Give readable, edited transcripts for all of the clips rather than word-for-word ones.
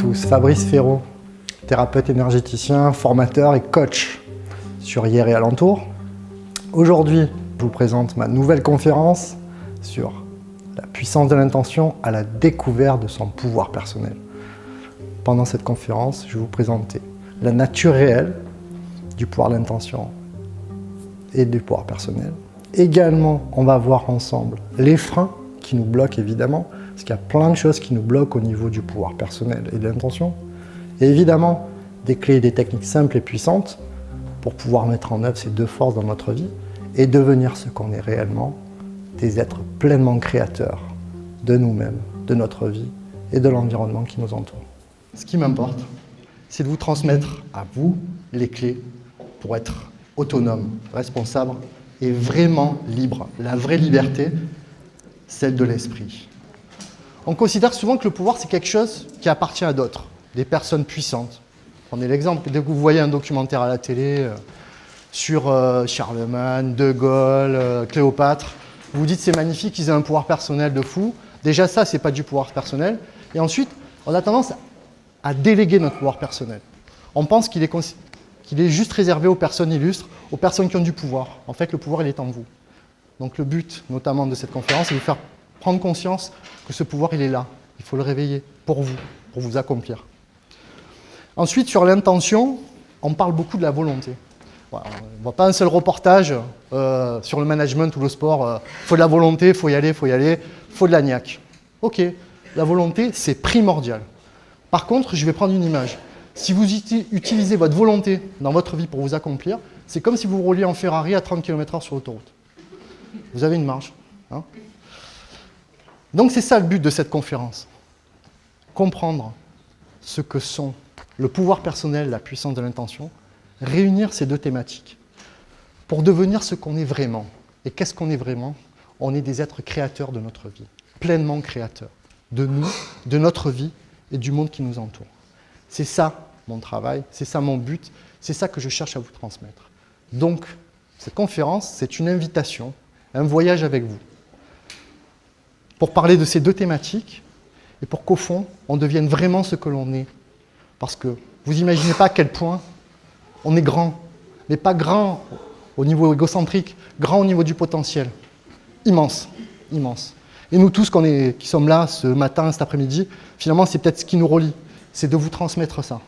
tous, Fabrice Ferraud, thérapeute énergéticien, formateur et coach sur Hier et alentour. Aujourd'hui, je vous présente ma nouvelle conférence sur la puissance de l'intention à la découverte de son pouvoir personnel. Pendant cette conférence, je vais vous présenter la nature réelle du pouvoir de l'intention et du pouvoir personnel. Également, on va voir ensemble les freins qui nous bloquent évidemment, parce qu'il y a plein de choses qui nous bloquent au niveau du pouvoir personnel et de l'intention. Et évidemment, des clés et des techniques simples et puissantes pour pouvoir mettre en œuvre ces deux forces dans notre vie et devenir ce qu'on est réellement, des êtres pleinement créateurs de nous-mêmes, de notre vie et de l'environnement qui nous entoure. Ce qui m'importe, c'est de vous transmettre à vous les clés pour être autonome, responsable et vraiment libre. La vraie liberté, celle de l'esprit. On considère souvent que le pouvoir, c'est quelque chose qui appartient à d'autres, des personnes puissantes. Prenez l'exemple, dès que vous voyez un documentaire à la télé sur Charlemagne, De Gaulle, Cléopâtre, vous vous dites c'est magnifique, ils ont un pouvoir personnel de fou. Déjà ça, c'est pas du pouvoir personnel. Et ensuite, on a tendance à déléguer notre pouvoir personnel. On pense qu'il est juste réservé aux personnes illustres, aux personnes qui ont du pouvoir. En fait, le pouvoir, il est en vous. Donc le but, notamment de cette conférence, c'est de vous faire prendre conscience que ce pouvoir, il est là. Il faut le réveiller pour vous accomplir. Ensuite, sur l'intention, on parle beaucoup de la volonté. Voilà, on ne voit pas un seul reportage sur le management ou le sport. Il faut de la volonté, il faut y aller, il faut de la niaque. Ok, la volonté, c'est primordial. Par contre, je vais prendre une image. Si vous utilisez votre volonté dans votre vie pour vous accomplir, c'est comme si vous rouliez en Ferrari à 30 km/h sur l'autoroute. Vous avez une marge. Hein ? Donc c'est ça le but de cette conférence. Comprendre ce que sont le pouvoir personnel, la puissance de l'intention, réunir ces deux thématiques pour devenir ce qu'on est vraiment. Et qu'est-ce qu'on est vraiment ? On est des êtres créateurs de notre vie, pleinement créateurs de nous, de notre vie et du monde qui nous entoure. C'est ça mon travail, c'est ça mon but, c'est ça que je cherche à vous transmettre. Donc, cette conférence, c'est une invitation, un voyage avec vous, pour parler de ces deux thématiques et pour qu'au fond, on devienne vraiment ce que l'on est. Parce que vous n'imaginez pas à quel point on est grand, mais pas grand au niveau égocentrique, grand au niveau du potentiel. Immense, immense. Et nous tous qui sommes là ce matin, cet après-midi, finalement, c'est peut-être ce qui nous relie. C'est de vous transmettre ça.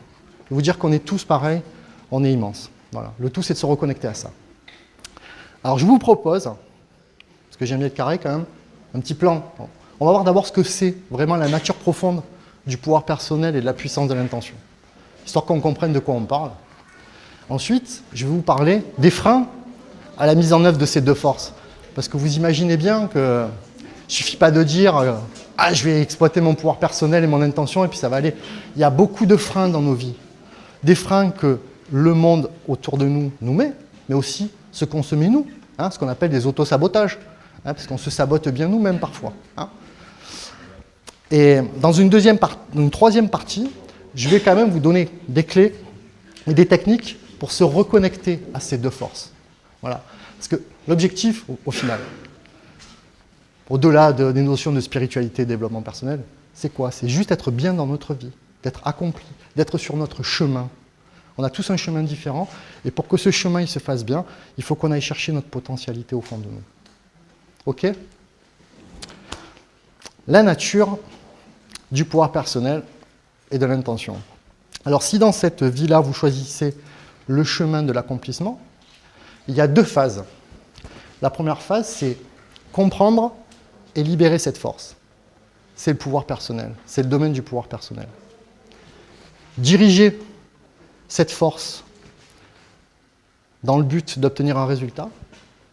De vous dire qu'on est tous pareils, on est immense. Voilà. Le tout, c'est de se reconnecter à ça. Alors, je vous propose, parce que j'aime bien être carré quand même, un petit plan. On va voir d'abord ce que c'est vraiment la nature profonde du pouvoir personnel et de la puissance de l'intention, histoire qu'on comprenne de quoi on parle. Ensuite, je vais vous parler des freins à la mise en œuvre de ces deux forces. Parce que vous imaginez bien qu'il ne suffit pas de dire « Ah, je vais exploiter mon pouvoir personnel et mon intention et puis ça va aller ». Il y a beaucoup de freins dans nos vies. Des freins que le monde autour de nous nous met, mais aussi ce qu'on se met nous, hein, ce qu'on appelle des autosabotages, hein, parce qu'on se sabote bien nous-mêmes parfois. Hein. Et dans une troisième partie, je vais quand même vous donner des clés et des techniques pour se reconnecter à ces deux forces. Voilà. Parce que l'objectif, au final, au-delà des notions de spiritualité et de développement personnel, c'est quoi ? C'est juste être bien dans notre vie, d'être accompli, d'être sur notre chemin. On a tous un chemin différent, et pour que ce chemin il se fasse bien, il faut qu'on aille chercher notre potentialité au fond de nous. Ok ? La nature du pouvoir personnel et de l'intention. Alors si dans cette vie-là, vous choisissez le chemin de l'accomplissement, il y a deux phases. La première phase, c'est comprendre et libérer cette force. C'est le pouvoir personnel, c'est le domaine du pouvoir personnel. Diriger cette force dans le but d'obtenir un résultat,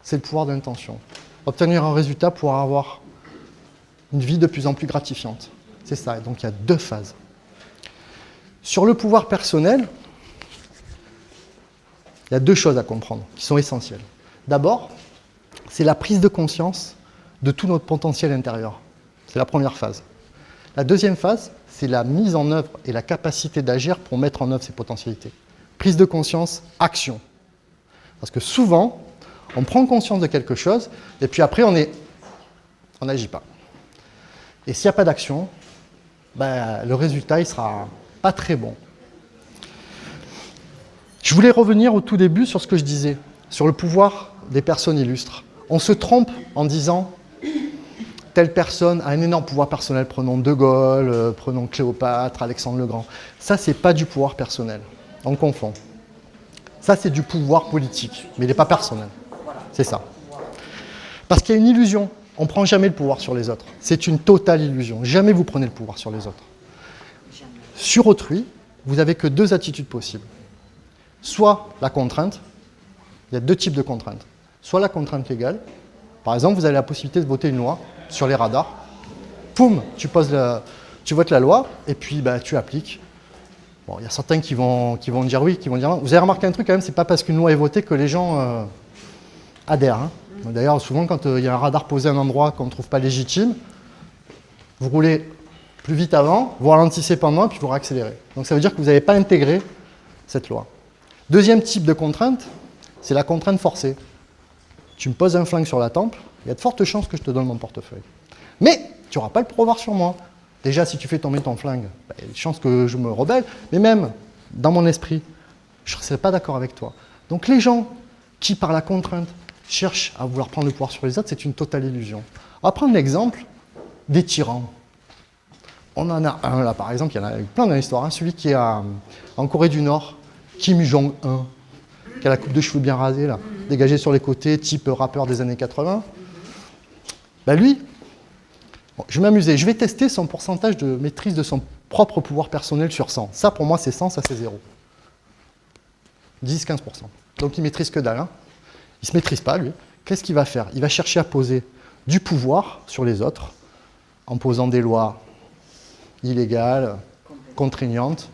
c'est le pouvoir de l'intention. Obtenir un résultat pour avoir une vie de plus en plus gratifiante. C'est ça, et donc il y a deux phases. Sur le pouvoir personnel, il y a deux choses à comprendre qui sont essentielles. D'abord, c'est la prise de conscience de tout notre potentiel intérieur. C'est la première phase. La deuxième phase, c'est la mise en œuvre et la capacité d'agir pour mettre en œuvre ces potentialités. Prise de conscience, action. Parce que souvent, on prend conscience de quelque chose, et puis après, on n'agit pas. Et s'il n'y a pas d'action, le résultat il sera pas très bon. Je voulais revenir au tout début sur ce que je disais, sur le pouvoir des personnes illustres. On se trompe en disant telle personne a un énorme pouvoir personnel, prenons De Gaulle, prenons Cléopâtre, Alexandre le Grand. Ça, c'est pas du pouvoir personnel, on confond. Ça, c'est du pouvoir politique, mais il n'est pas personnel. C'est ça. Parce qu'il y a une illusion, on ne prend jamais le pouvoir sur les autres. C'est une totale illusion, jamais vous prenez le pouvoir sur les autres. Sur autrui, vous n'avez que deux attitudes possibles. Soit la contrainte, il y a deux types de contraintes. Soit la contrainte légale, par exemple, vous avez la possibilité de voter une loi sur les radars. Poum, tu votes la loi et puis tu appliques. Bon, il y a certains qui vont dire oui, qui vont dire non. Vous avez remarqué un truc quand même, c'est pas parce qu'une loi est votée que les gens adhèrent. Hein. D'ailleurs, souvent, quand il y a un radar posé à un endroit qu'on ne trouve pas légitime, vous roulez plus vite avant, vous ralentissez pendant, puis vous réaccélérez. Donc ça veut dire que vous n'avez pas intégré cette loi. Deuxième type de contrainte, c'est la contrainte forcée. Tu me poses un flingue sur la tempe, il y a de fortes chances que je te donne mon portefeuille. Mais tu n'auras pas le pouvoir sur moi. Déjà, si tu fais tomber ton flingue, il y a des chances que je me rebelle, mais même dans mon esprit, je ne serai pas d'accord avec toi. Donc les gens qui, par la contrainte, cherchent à vouloir prendre le pouvoir sur les autres, c'est une totale illusion. On va prendre l'exemple des tyrans. On en a un là, par exemple, il y en a eu plein dans l'histoire, hein, celui qui est en Corée du Nord, Kim Jong-un, qui a la coupe de cheveux bien rasée, là, dégagée sur les côtés, type rappeur des années 80. Lui, bon, je vais m'amuser, je vais tester son pourcentage de maîtrise de son propre pouvoir personnel sur 100. Ça, pour moi, c'est 100, ça, c'est 0. 10-15%. Donc, il ne maîtrise que dalle. Hein. Il ne se maîtrise pas, lui. Qu'est-ce qu'il va faire? Il va chercher à poser du pouvoir sur les autres, en posant des lois illégales, contraignantes.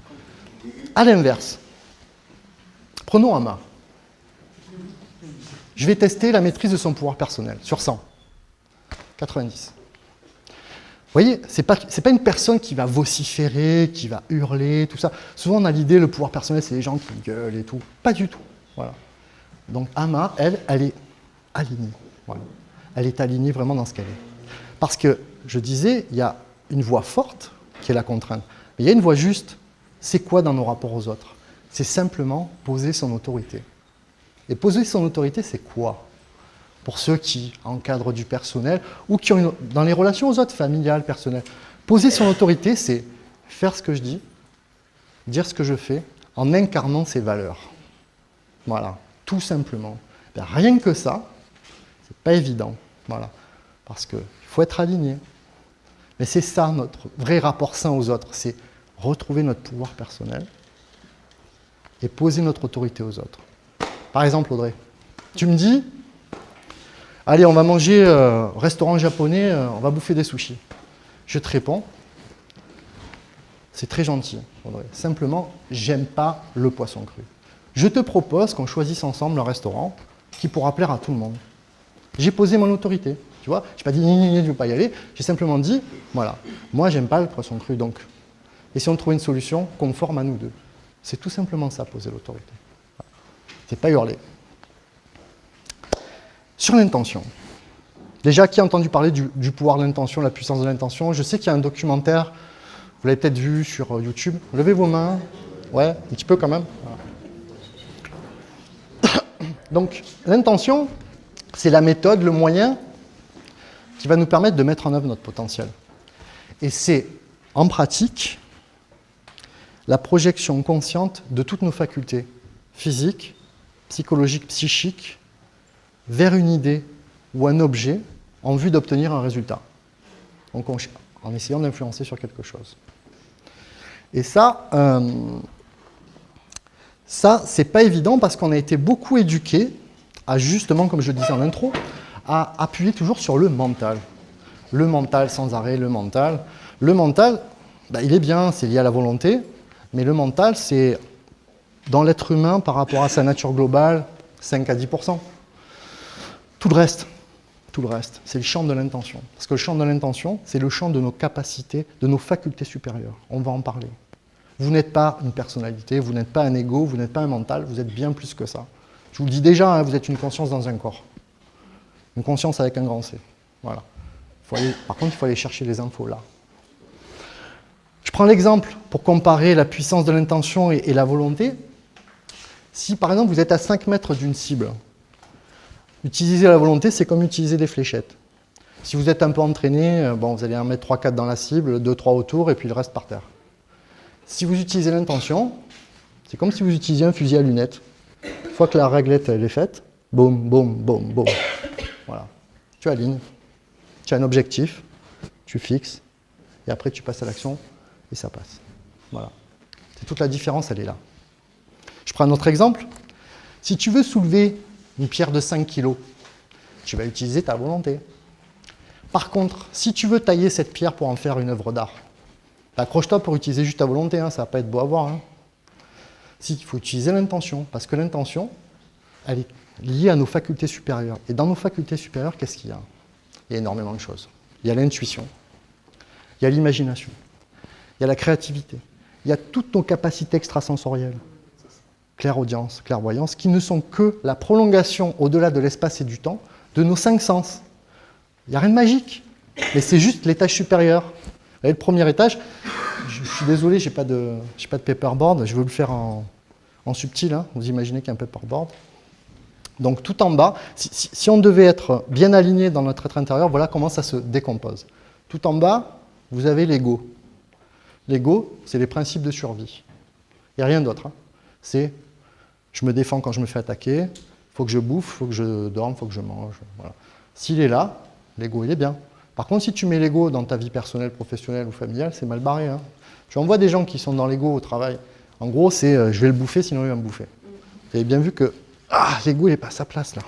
À l'inverse, prenons Ama. Je vais tester la maîtrise de son pouvoir personnel sur 100. 90. Vous voyez, ce n'est pas une personne qui va vociférer, qui va hurler, tout ça. Souvent, on a l'idée, le pouvoir personnel, c'est les gens qui gueulent et tout. Pas du tout. Voilà. Donc, Ama, elle est alignée. Voilà. Elle est alignée vraiment dans ce qu'elle est. Parce que, je disais, il y a une voie forte, qui est la contrainte. Mais il y a une voie juste. C'est quoi dans nos rapports aux autres? C'est simplement poser son autorité. Et poser son autorité, c'est quoi? Pour ceux qui encadrent du personnel ou qui ont dans les relations aux autres, familiales, personnelles. Poser son autorité, c'est faire ce que je dis, dire ce que je fais, en incarnant ses valeurs. Voilà, tout simplement. Rien que ça, c'est pas évident. Voilà. Parce qu'il faut être aligné. Mais c'est ça notre vrai rapport sain aux autres, c'est retrouver notre pouvoir personnel et poser notre autorité aux autres. Par exemple, Audrey, tu me dis, allez, on va manger restaurant japonais, on va bouffer des sushis. Je te réponds, c'est très gentil, Audrey. Simplement, j'aime pas le poisson cru. Je te propose qu'on choisisse ensemble un restaurant qui pourra plaire à tout le monde. J'ai posé mon autorité, tu vois. Je n'ai pas dit, je ne veux pas y aller. J'ai simplement dit, voilà, moi, j'aime pas le poisson cru, donc. Et si on trouvait une solution conforme à nous deux? C'est tout simplement ça, poser l'autorité. Voilà. C'est pas hurler. Sur l'intention. Déjà, qui a entendu parler du pouvoir de l'intention, la puissance de l'intention? Je sais qu'il y a un documentaire, vous l'avez peut-être vu sur YouTube. Levez vos mains. Ouais, un petit peu quand même. Voilà. Donc, l'intention, c'est la méthode, le moyen qui va nous permettre de mettre en œuvre notre potentiel. Et c'est, en pratique, la projection consciente de toutes nos facultés physiques, psychologiques, psychiques, vers une idée ou un objet en vue d'obtenir un résultat. Donc en essayant d'influencer sur quelque chose. Et ça, c'est pas évident parce qu'on a été beaucoup éduqués à justement, comme je le disais en intro, à appuyer toujours sur le mental. Le mental sans arrêt, le mental. Le mental, il est bien, c'est lié à la volonté, mais le mental, c'est dans l'être humain par rapport à sa nature globale, 5 à 10%. Tout le reste, c'est le champ de l'intention. Parce que le champ de l'intention, c'est le champ de nos capacités, de nos facultés supérieures. On va en parler. Vous n'êtes pas une personnalité, vous n'êtes pas un ego, vous n'êtes pas un mental, vous êtes bien plus que ça. Je vous le dis déjà, hein, vous êtes une conscience dans un corps. Une conscience avec un grand C. Voilà. Par contre, il faut aller chercher les infos là. Je prends l'exemple pour comparer la puissance de l'intention et la volonté. Si par exemple vous êtes à 5 mètres d'une cible, utiliser la volonté, c'est comme utiliser des fléchettes. Si vous êtes un peu entraîné, bon, vous allez en mettre 3-4 dans la cible, 2-3 autour et puis le reste par terre. Si vous utilisez l'intention, c'est comme si vous utilisiez un fusil à lunettes. Une fois que la réglette elle est faite, boum, boum, boum, boum. Voilà. Tu alignes, tu as un objectif, tu fixes, et après tu passes à l'action et ça passe. Voilà. C'est toute la différence, elle est là. Je prends un autre exemple. Si tu veux soulever une pierre de 5 kg, tu vas utiliser ta volonté. Par contre, si tu veux tailler cette pierre pour en faire une œuvre d'art, accroche-toi pour utiliser juste ta volonté, hein, ça va pas être beau à voir. Hein. Si, il faut utiliser l'intention, parce que l'intention, elle est liée à nos facultés supérieures. Et dans nos facultés supérieures, qu'est-ce qu'il y a? Il y a énormément de choses. Il y a l'intuition, il y a l'imagination, il y a la créativité, il y a toutes nos capacités extrasensorielles, clairaudience, clairvoyance, qui ne sont que la prolongation au-delà de l'espace et du temps de nos 5 sens. Il n'y a rien de magique, mais c'est juste l'étage supérieur. Vous voyez, le premier étage, je suis désolé, je n'ai pas de paperboard, je vais vous le faire en subtil, hein. Vous imaginez qu'il y a un paperboard. Donc tout en bas, si on devait être bien aligné dans notre être intérieur, voilà comment ça se décompose. Tout en bas, vous avez l'ego. L'ego, c'est les principes de survie. Il n'y a rien d'autre. Hein. C'est, je me défends quand je me fais attaquer, il faut que je bouffe, il faut que je dorme, il faut que je mange. Voilà. S'il est là, l'ego, il est bien. Par contre, si tu mets l'ego dans ta vie personnelle, professionnelle ou familiale, c'est mal barré. Hein. On voit des gens qui sont dans l'ego au travail. En gros, c'est je vais le bouffer, sinon il va me bouffer. Vous avez bien vu que l'ego, il n'est pas à sa place là.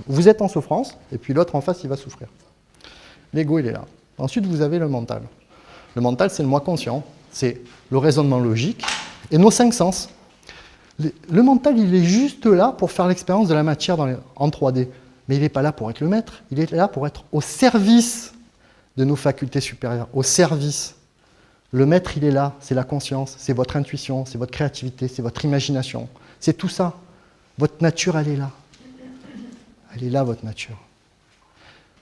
Vous êtes en souffrance, et puis l'autre en face, il va souffrir. L'ego, il est là. Ensuite, vous avez le mental. Le mental, c'est le moi conscient, c'est le raisonnement logique et nos 5 sens. Le mental, il est juste là pour faire l'expérience de la matière en 3D. Mais il n'est pas là pour être le maître, il est là pour être au service de nos facultés supérieures, au service. Le maître, il est là, c'est la conscience, c'est votre intuition, c'est votre créativité, c'est votre imagination. C'est tout ça. Votre nature, elle est là. Elle est là, votre nature.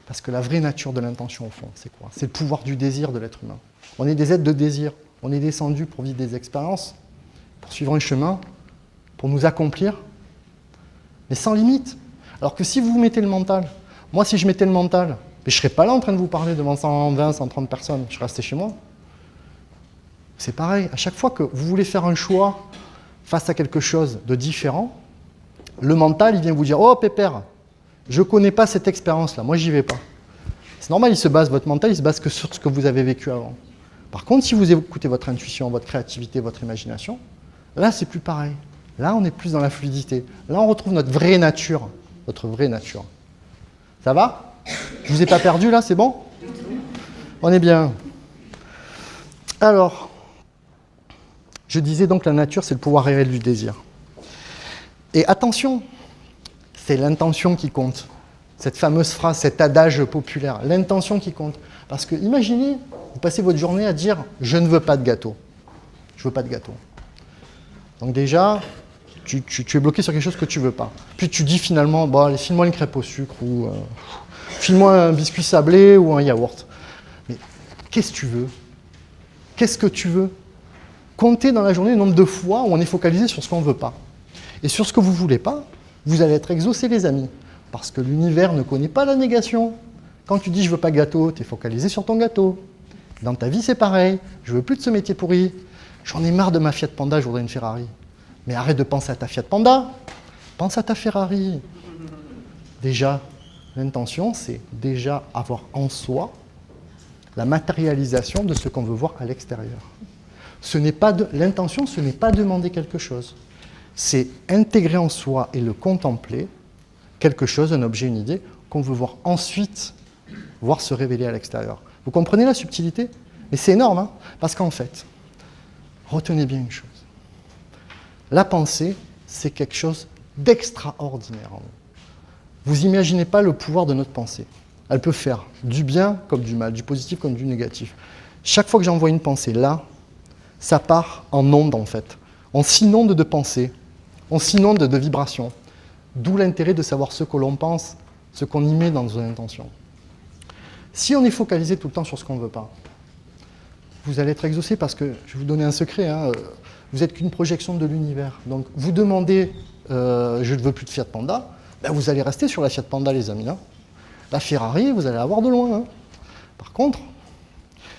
Parce que la vraie nature de l'intention, au fond, c'est quoi? C'est le pouvoir du désir de l'être humain. On est des êtres de désir. On est descendus pour vivre des expériences, pour suivre un chemin, pour nous accomplir, mais sans limite. Alors que si vous mettez le mental, moi si je mettais le mental, mais je ne serais pas là en train de vous parler devant 120, 130 personnes, je serais resté chez moi. C'est pareil, à chaque fois que vous voulez faire un choix face à quelque chose de différent, le mental, il vient vous dire « Oh pépère, je ne connais pas cette expérience-là, moi j'y vais pas. » C'est normal, votre mental, il se base que sur ce que vous avez vécu avant. Par contre, si vous écoutez votre intuition, votre créativité, votre imagination, là c'est plus pareil. Là, on est plus dans la fluidité. Là, on retrouve notre vraie nature. Votre vraie nature. Ça va? Je ne vous ai pas perdu là, c'est bon? On est bien. Alors, je disais donc la nature, c'est le pouvoir réel du désir. Et attention, c'est l'intention qui compte. Cette fameuse phrase, cet adage populaire, l'intention qui compte. Parce que imaginez, vous passez votre journée à dire « je ne veux pas de gâteau ». Je ne veux pas de gâteau. Donc déjà, tu es bloqué sur quelque chose que tu ne veux pas. Puis tu dis finalement, bon, allez, file-moi une crêpe au sucre, ou file-moi un biscuit sablé ou un yaourt. Mais qu'est-ce que tu veux? Qu'est-ce que tu veux? Comptez dans la journée le nombre de fois où on est focalisé sur ce qu'on ne veut pas. Et sur ce que vous ne voulez pas, vous allez être exaucés, les amis. Parce que l'univers ne connaît pas la négation. Quand tu dis « je veux pas de gâteau », tu es focalisé sur ton gâteau. Dans ta vie, c'est pareil. Je veux plus de ce métier pourri. J'en ai marre de ma Fiat Panda, je voudrais une Ferrari. Mais arrête de penser à ta Fiat Panda. Pense à ta Ferrari. Déjà, l'intention, c'est déjà avoir en soi la matérialisation de ce qu'on veut voir à l'extérieur. L'intention, ce n'est pas demander quelque chose. C'est intégrer en soi et le contempler, quelque chose, un objet, une idée, qu'on veut voir ensuite, voir se révéler à l'extérieur. Vous comprenez la subtilité? Mais c'est énorme, hein, parce qu'en fait, retenez bien une chose. La pensée, c'est quelque chose d'extraordinaire en nous. Vous n'imaginez pas le pouvoir de notre pensée. Elle peut faire du bien comme du mal, du positif comme du négatif. Chaque fois que j'envoie une pensée là, ça part en ondes en fait. On s'inonde de pensées, on s'inonde de vibrations. D'où l'intérêt de savoir ce que l'on pense, ce qu'on y met dans nos intentions. Si on est focalisé tout le temps sur ce qu'on ne veut pas, vous allez être exaucé parce que, je vais vous donner un secret, hein, vous n'êtes qu'une projection de l'univers. Donc vous demandez je ne veux plus de Fiat Panda, ben, vous allez rester sur la Fiat Panda, les amis. Hein. La Ferrari, vous allez la voir de loin. Hein. Par contre,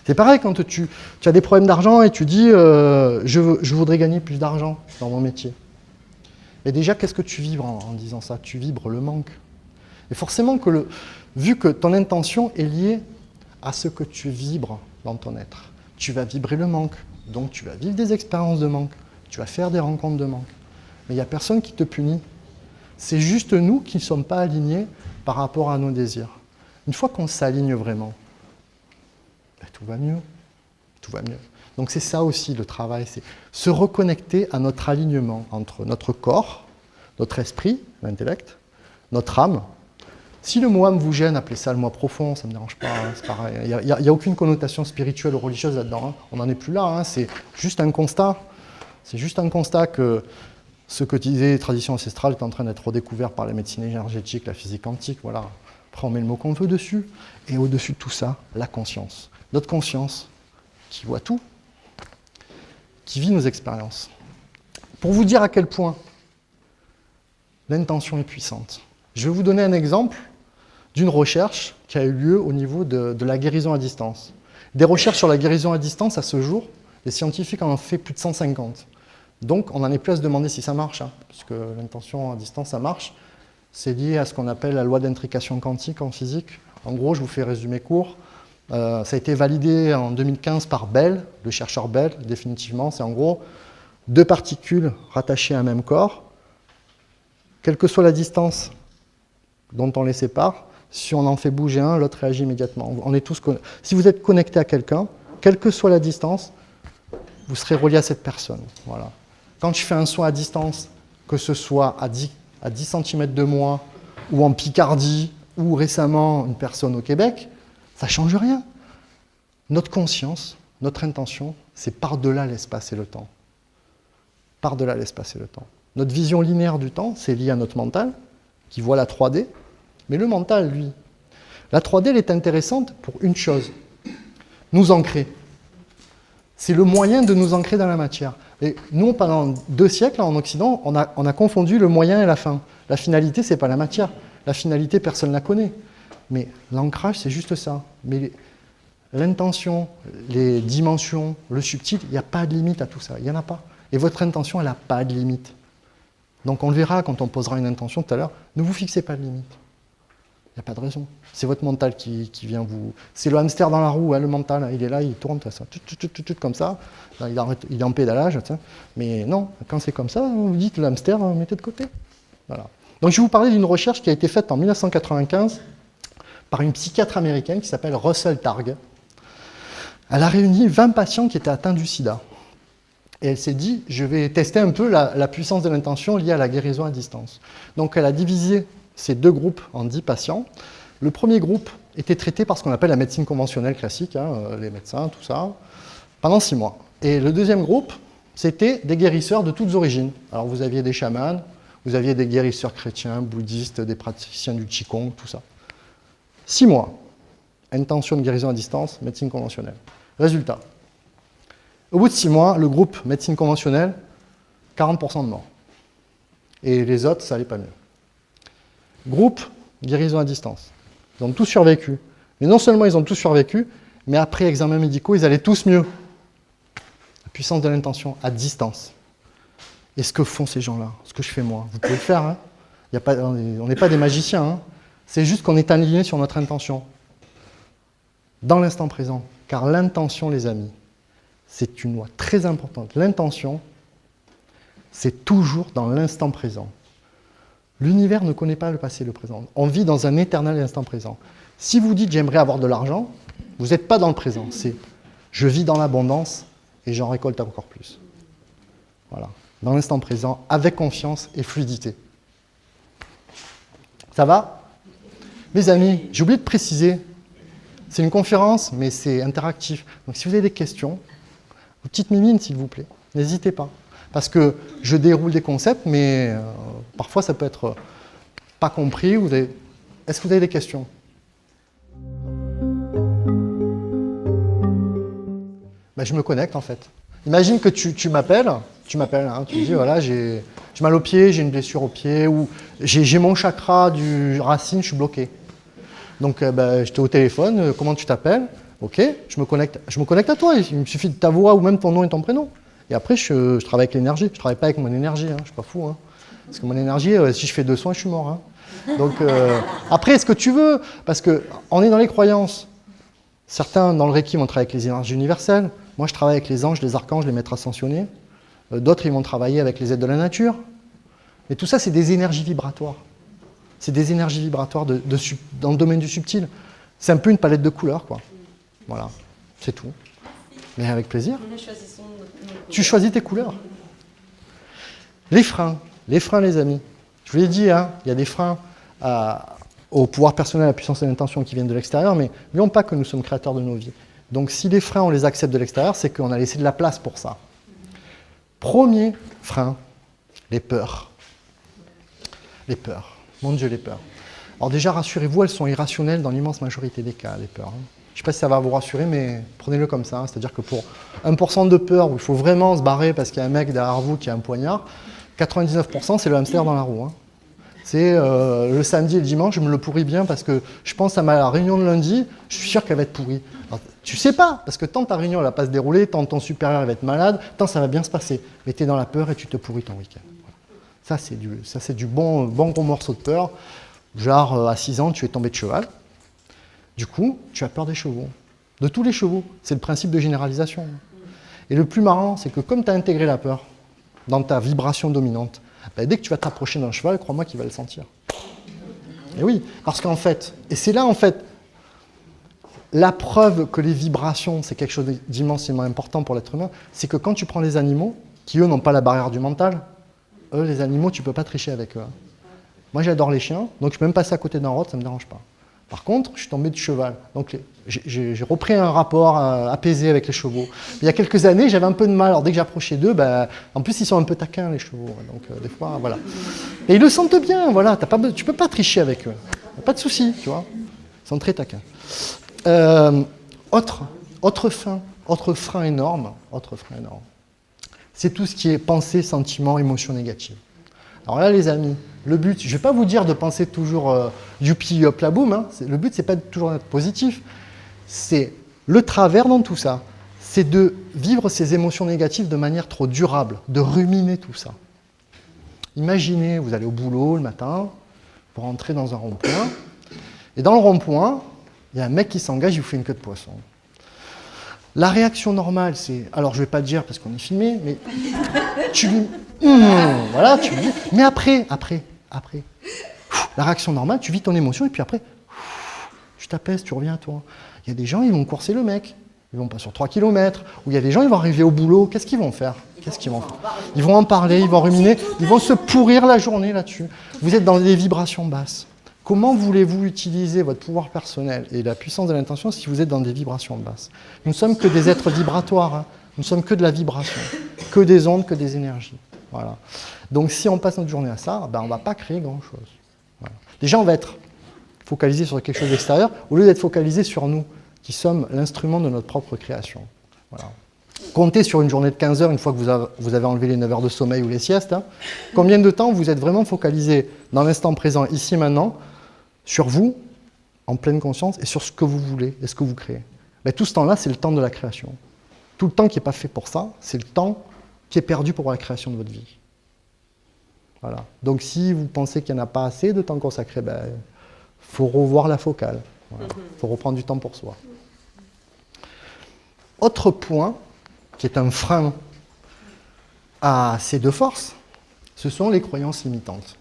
c'est pareil quand tu as des problèmes d'argent et tu dis je voudrais gagner plus d'argent dans mon métier. Mais déjà, qu'est-ce que tu vibres en disant ça? Tu vibres le manque. Et forcément, vu que ton intention est liée à ce que tu vibres dans ton être, tu vas vibrer le manque. Donc tu vas vivre des expériences de manque. Tu vas faire des rencontres de manque. Mais il n'y a personne qui te punit. C'est juste nous qui ne sommes pas alignés par rapport à nos désirs. Une fois qu'on s'aligne vraiment, ben, tout va mieux. Tout va mieux. Donc c'est ça aussi le travail, c'est se reconnecter à notre alignement entre notre corps, notre esprit, l'intellect, notre âme. Si le mot âme vous gêne, appelez ça le moi profond, ça ne me dérange pas, hein, c'est pareil. Il n'y a aucune connotation spirituelle ou religieuse là-dedans. Hein. On n'en est plus là, hein, c'est juste un constat. C'est juste un constat que ce que disaient les traditions ancestrales est en train d'être redécouvert par la médecine énergétique, la physique quantique, voilà. Après on met le mot qu'on veut dessus. Et au-dessus de tout ça, la conscience. Notre conscience qui voit tout, qui vit nos expériences. Pour vous dire à quel point l'intention est puissante, je vais vous donner un exemple d'une recherche qui a eu lieu au niveau de la guérison à distance. Des recherches sur la guérison à distance, à ce jour, les scientifiques en ont fait plus de 150. Donc on n'en est plus à se demander si ça marche, hein, puisque l'intention à distance, ça marche. C'est lié à ce qu'on appelle la loi d'intrication quantique en physique. En gros, je vous fais résumer court. Ça a été validé en 2015 par Bell, le chercheur Bell, définitivement. C'est en gros deux particules rattachées à un même corps. Quelle que soit la distance dont on les sépare, si on en fait bouger un, l'autre réagit immédiatement. Si vous êtes connecté à quelqu'un, quelle que soit la distance, vous serez relié à cette personne. Voilà. Quand je fais un soin à distance, que ce soit à 10 cm de moi, ou en Picardie, ou récemment une personne au Québec, ça ne change rien. Notre conscience, notre intention, c'est par-delà l'espace et le temps. Par-delà l'espace et le temps. Notre vision linéaire du temps, c'est lié à notre mental, qui voit la 3D, mais le mental, lui, la 3D, elle est intéressante pour une chose, nous ancrer. C'est le moyen de nous ancrer dans la matière. Et nous, pendant 2 siècles, en Occident, on a confondu le moyen et la fin. La finalité, ce n'est pas la matière. La finalité, personne ne la connaît. Mais l'ancrage, c'est juste ça. Mais l'intention, les dimensions, le subtil, il n'y a pas de limite à tout ça. Il n'y en a pas. Et votre intention, elle n'a pas de limite. Donc on le verra quand on posera une intention tout à l'heure. Ne vous fixez pas de limite. Il n'y a pas de raison. C'est votre mental qui vient vous... C'est le hamster dans la roue, hein, le mental. Hein, il est là, il tourne, ça, comme ça. Là, il est en pédalage. Tiens. Mais non, quand c'est comme ça, vous dites le hamster, mettez de côté. Voilà. Donc je vais vous parler d'une recherche qui a été faite en 1995 par une psychiatre américaine qui s'appelle Russell Targ. Elle a réuni 20 patients qui étaient atteints du sida. Et elle s'est dit, je vais tester un peu la puissance de l'intention liée à la guérison à distance. Donc elle a divisé ces 2 groupes en 10 patients. Le premier groupe était traité par ce qu'on appelle la médecine conventionnelle classique, hein, les médecins, tout ça, pendant 6 mois. Et le deuxième groupe, c'était des guérisseurs de toutes origines. Alors vous aviez des chamans, vous aviez des guérisseurs chrétiens, bouddhistes, des praticiens du Qigong, tout ça. 6 mois. Intention de guérison à distance, médecine conventionnelle. Résultat. Au bout de 6 mois, le groupe médecine conventionnelle, 40% de morts. Et les autres, ça n'allait pas mieux. Groupe guérison à distance. Ils ont tous survécu. Mais non seulement ils ont tous survécu, mais après examens médicaux, ils allaient tous mieux. La puissance de l'intention à distance. Et ce que font ces gens-là, ce que je fais moi, vous pouvez le faire. Hein. On n'est pas des magiciens. Hein. C'est juste qu'on est aligné sur notre intention. Dans l'instant présent. Car l'intention, les amis, c'est une loi très importante. L'intention, c'est toujours dans l'instant présent. L'univers ne connaît pas le passé et le présent. On vit dans un éternel instant présent. Si vous dites « j'aimerais avoir de l'argent », vous n'êtes pas dans le présent. C'est « je vis dans l'abondance et j'en récolte encore plus ». Voilà. Dans l'instant présent, avec confiance et fluidité. Ça va? Mes amis, j'ai oublié de préciser, c'est une conférence, mais c'est interactif. Donc si vous avez des questions, une petite mimine s'il vous plaît, n'hésitez pas. Parce que je déroule des concepts, mais parfois ça peut être pas compris. Est-ce que vous avez des questions? Ben, je me connecte en fait. Imagine que tu m'appelles, hein, tu me dis voilà, j'ai mal au pied, j'ai une blessure au pied, ou j'ai mon chakra du racine, je suis bloqué. Donc j'étais au téléphone, comment tu t'appelles? Ok, je me connecte à toi, il me suffit de ta voix ou même ton nom et ton prénom. Et après, je travaille avec l'énergie, je travaille pas avec mon énergie, hein, je suis pas fou. Hein. Parce que mon énergie, si je fais 2 soins, je suis mort. Hein. Donc après, est-ce que tu veux? Parce qu'on est dans les croyances. Certains, dans le Reiki, vont travailler avec les énergies universelles. Moi, je travaille avec les anges, les archanges, les maîtres ascensionnés. D'autres, ils vont travailler avec les aides de la nature. Mais tout ça, c'est des énergies vibratoires. C'est des énergies vibratoires dans le domaine du subtil. C'est un peu une palette de couleurs, quoi. Voilà, c'est tout. Mais avec plaisir. Tu choisis tes couleurs. Les freins, les amis. Je vous l'ai dit, hein, il y a des freins au pouvoir personnel, à la puissance et l'intention qui viennent de l'extérieur, mais n'oublions pas que nous sommes créateurs de nos vies. Donc si les freins, on les accepte de l'extérieur, c'est qu'on a laissé de la place pour ça. Premier frein, les peurs. Les peurs. Mon Dieu, les peurs. Alors déjà, rassurez-vous, elles sont irrationnelles dans l'immense majorité des cas, les peurs. Je ne sais pas si ça va vous rassurer, mais prenez-le comme ça. Hein. C'est-à-dire que pour 1% de peur, où il faut vraiment se barrer parce qu'il y a un mec derrière vous qui a un poignard, 99% c'est le hamster dans la roue. Hein. C'est le samedi et le dimanche, je me le pourris bien parce que je pense à ma réunion de lundi, je suis sûr qu'elle va être pourrie. Alors, tu sais pas, parce que tant ta réunion elle va pas se dérouler, tant ton supérieur va être malade, tant ça va bien se passer. Mais tu es dans la peur et tu te pourris ton week-end. Voilà. Ça, c'est du bon gros morceau de peur. Genre, à 6 ans, tu es tombé de cheval. Du coup, tu as peur des chevaux. De tous les chevaux. C'est le principe de généralisation. Et le plus marrant, c'est que comme tu as intégré la peur dans ta vibration dominante, ben, dès que tu vas t'approcher d'un cheval, crois-moi qu'il va le sentir. Et oui, parce qu'en fait, et c'est là en fait, la preuve que les vibrations, c'est quelque chose d'immensément important pour l'être humain, c'est que quand tu prends les animaux, qui eux n'ont pas la barrière du mental, eux, les animaux, tu ne peux pas tricher avec eux. Moi, j'adore les chiens, donc je peux même passer à côté d'un rot, ça ne me dérange pas. Par contre, je suis tombé de cheval. Donc, j'ai repris un rapport apaisé avec les chevaux. Il y a quelques années, j'avais un peu de mal. Alors, dès que j'approchais d'eux, en plus, ils sont un peu taquins, les chevaux. Donc, des fois, voilà. Et ils le sentent bien, voilà. Tu ne peux pas tricher avec eux. Pas de souci, tu vois. Ils sont très taquins. Autre frein énorme, c'est tout ce qui est pensée, sentiment, émotion négative. Alors là, les amis, le but, je ne vais pas vous dire de penser toujours youpi, hop, la boum. Hein. Le but, ce n'est pas toujours d'être positif. C'est le travers dans tout ça. C'est de vivre ces émotions négatives de manière trop durable, de ruminer tout ça. Imaginez, vous allez au boulot le matin, vous rentrez dans un rond-point, et dans le rond-point, il y a un mec qui s'engage, il vous fait une queue de poisson. La réaction normale, c'est... Alors, je ne vais pas te dire parce qu'on est filmé, mais tu lui... voilà, tu lui dis... Mais après, la réaction normale, tu vis ton émotion, et puis après, tu t'apaises, tu reviens à toi. Il y a des gens, ils vont courser le mec. Ils vont pas sur 3 km. Ou il y a des gens, ils vont arriver au boulot. Qu'est-ce qu'ils vont faire? Ils vont en parler, ils vont ruminer, ils vont se pourrir la journée là-dessus. Vous êtes dans des vibrations basses. Comment voulez-vous utiliser votre pouvoir personnel et la puissance de l'intention si vous êtes dans des vibrations basses? Nous ne sommes que des êtres vibratoires, hein. Nous ne sommes que de la vibration, que des ondes, que des énergies. Voilà. Donc si on passe notre journée à ça, on ne va pas créer grand-chose. Voilà. Déjà, on va être focalisé sur quelque chose d'extérieur au lieu d'être focalisé sur nous, qui sommes l'instrument de notre propre création. Voilà. Comptez sur une journée de 15 heures, une fois que vous avez enlevé les 9 heures de sommeil ou les siestes. Hein. Combien de temps vous êtes vraiment focalisé dans l'instant présent, ici, maintenant, sur vous, en pleine conscience, et sur ce que vous voulez et ce que vous créez. Tout ce temps-là, c'est le temps de la création. Tout le temps qui n'est pas fait pour ça, c'est le temps qui est perdu pour la création de votre vie. Voilà. Donc si vous pensez qu'il n'y en a pas assez de temps consacré, faut revoir la focale. Voilà. Faut reprendre du temps pour soi. Autre point, qui est un frein à ces deux forces, ce sont les croyances limitantes.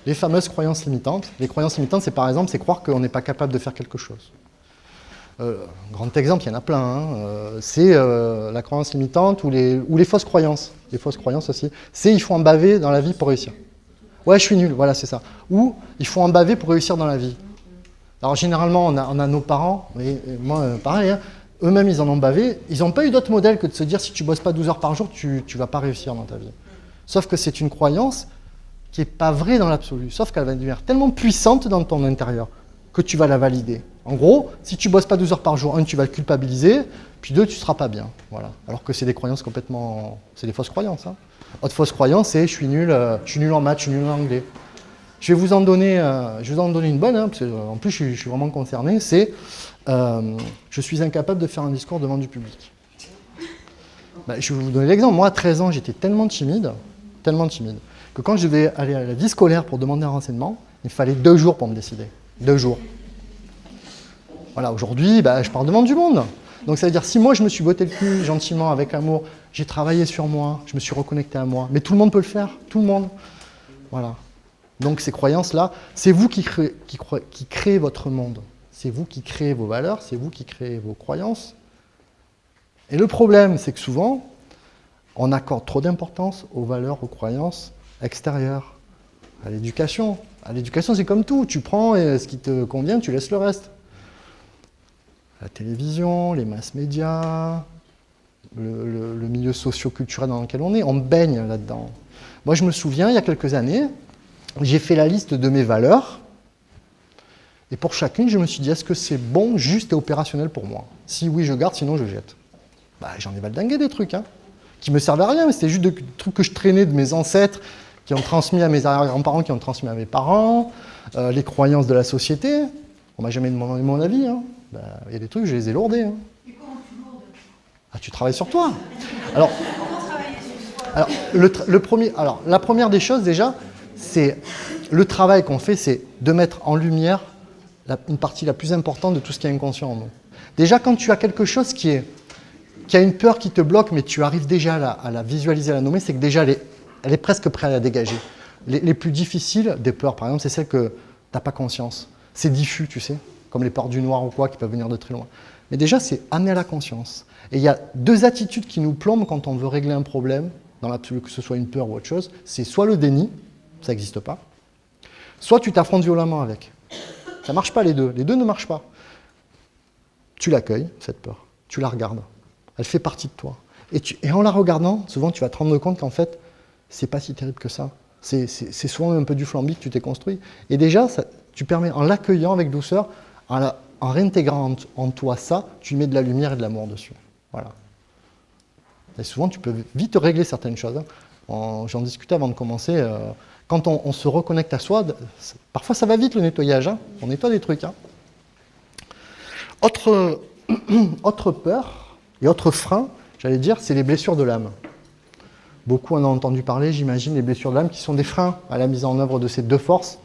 Les fameuses croyances limitantes. Les croyances limitantes, c'est par exemple, c'est croire qu'on n'est pas capable de faire quelque chose. Grand exemple, il y en a plein. Hein. C'est la croyance limitante ou les fausses croyances. Les fausses croyances aussi. C'est il faut en baver dans la vie pour réussir. Ouais, je suis nul, voilà, c'est ça. Ou il faut en baver pour réussir dans la vie. Alors généralement, on a nos parents, et moi pareil, hein, eux-mêmes ils en ont bavé. Ils n'ont pas eu d'autre modèle que de se dire si tu ne bosses pas 12 heures par jour, tu ne vas pas réussir dans ta vie. Sauf que c'est une croyance qui n'est pas vraie dans l'absolu. Sauf qu'elle va devenir tellement puissante dans ton intérieur que tu vas la valider. En gros, si tu bosses pas 12 heures par jour, un, tu vas le culpabiliser, puis deux, tu seras pas bien. Voilà. Alors que c'est des croyances complètement... C'est des fausses croyances. Hein. Autre fausse croyance, c'est je suis nul en maths, je suis nul en anglais. Je vais vous en donner une bonne, hein, parce que, en plus je suis vraiment concerné, c'est je suis incapable de faire un discours devant du public. Ben, je vais vous donner l'exemple. Moi, à 13 ans, j'étais tellement timide, que quand je devais aller à la vie scolaire pour demander un renseignement, il fallait 2 jours pour me décider. 2 jours. Voilà, aujourd'hui, ben, je parle devant du monde. Donc ça veut dire, si moi je me suis botté le cul gentiment, avec amour, j'ai travaillé sur moi, je me suis reconnecté à moi, mais tout le monde peut le faire, tout le monde. Voilà. Donc ces croyances-là, c'est vous qui créez votre monde. C'est vous qui créez vos valeurs, c'est vous qui créez vos croyances. Et le problème, c'est que souvent, on accorde trop d'importance aux valeurs, aux croyances extérieures, à l'éducation. À l'éducation, c'est comme tout. Tu prends ce qui te convient, tu laisses le reste. La télévision, les mass médias, le milieu socio-culturel dans lequel on baigne là-dedans. Moi, je me souviens, il y a quelques années, j'ai fait la liste de mes valeurs, et pour chacune, je me suis dit, est-ce que c'est bon, juste et opérationnel pour moi? Si oui, je garde, sinon je jette. Bah, j'en ai valdingué des trucs, hein, qui me servaient à rien, mais c'était juste des trucs que je traînais de mes ancêtres, qui ont transmis à mes arrière-grands-parents, qui ont transmis à mes parents, les croyances de la société. On m'a jamais demandé mon avis, hein. Bah, y a des trucs, je les ai lourdés. Hein. Et comment tu lourdes? Ah, tu travailles sur toi. Alors, la première des choses déjà, c'est le travail qu'on fait, c'est de mettre en lumière une partie la plus importante de tout ce qui est inconscient en nous. Déjà, quand tu as quelque chose qui a une peur qui te bloque, mais tu arrives déjà à la visualiser, à la nommer, c'est que déjà elle est presque prête à la dégager. Les plus difficiles des peurs, par exemple, c'est celles que tu n'as pas conscience. C'est diffus, tu sais, comme les peurs du noir ou quoi, qui peuvent venir de très loin. Mais déjà, c'est amener à la conscience. Et il y a 2 attitudes qui nous plombent quand on veut régler un problème, dans l'absolu, que ce soit une peur ou autre chose. C'est soit le déni, ça n'existe pas, soit tu t'affrontes violemment avec. Ça ne marche pas les deux ne marchent pas. Tu l'accueilles, cette peur, tu la regardes, elle fait partie de toi. Et en la regardant, souvent tu vas te rendre compte qu'en fait, c'est pas si terrible que ça. C'est souvent un peu du flambi que tu t'es construit. Et déjà, tu permets, en l'accueillant avec douceur, en réintégrant en toi ça, tu mets de la lumière et de l'amour dessus. Voilà. Et souvent, tu peux vite régler certaines choses. J'en discutais avant de commencer. Quand on se reconnecte à soi, parfois ça va vite le nettoyage. Hein. On nettoie des trucs. Hein. Autre peur et autre frein, j'allais dire, c'est les blessures de l'âme. Beaucoup en ont entendu parler, j'imagine, les blessures de l'âme qui sont des freins à la mise en œuvre de ces 2 forces.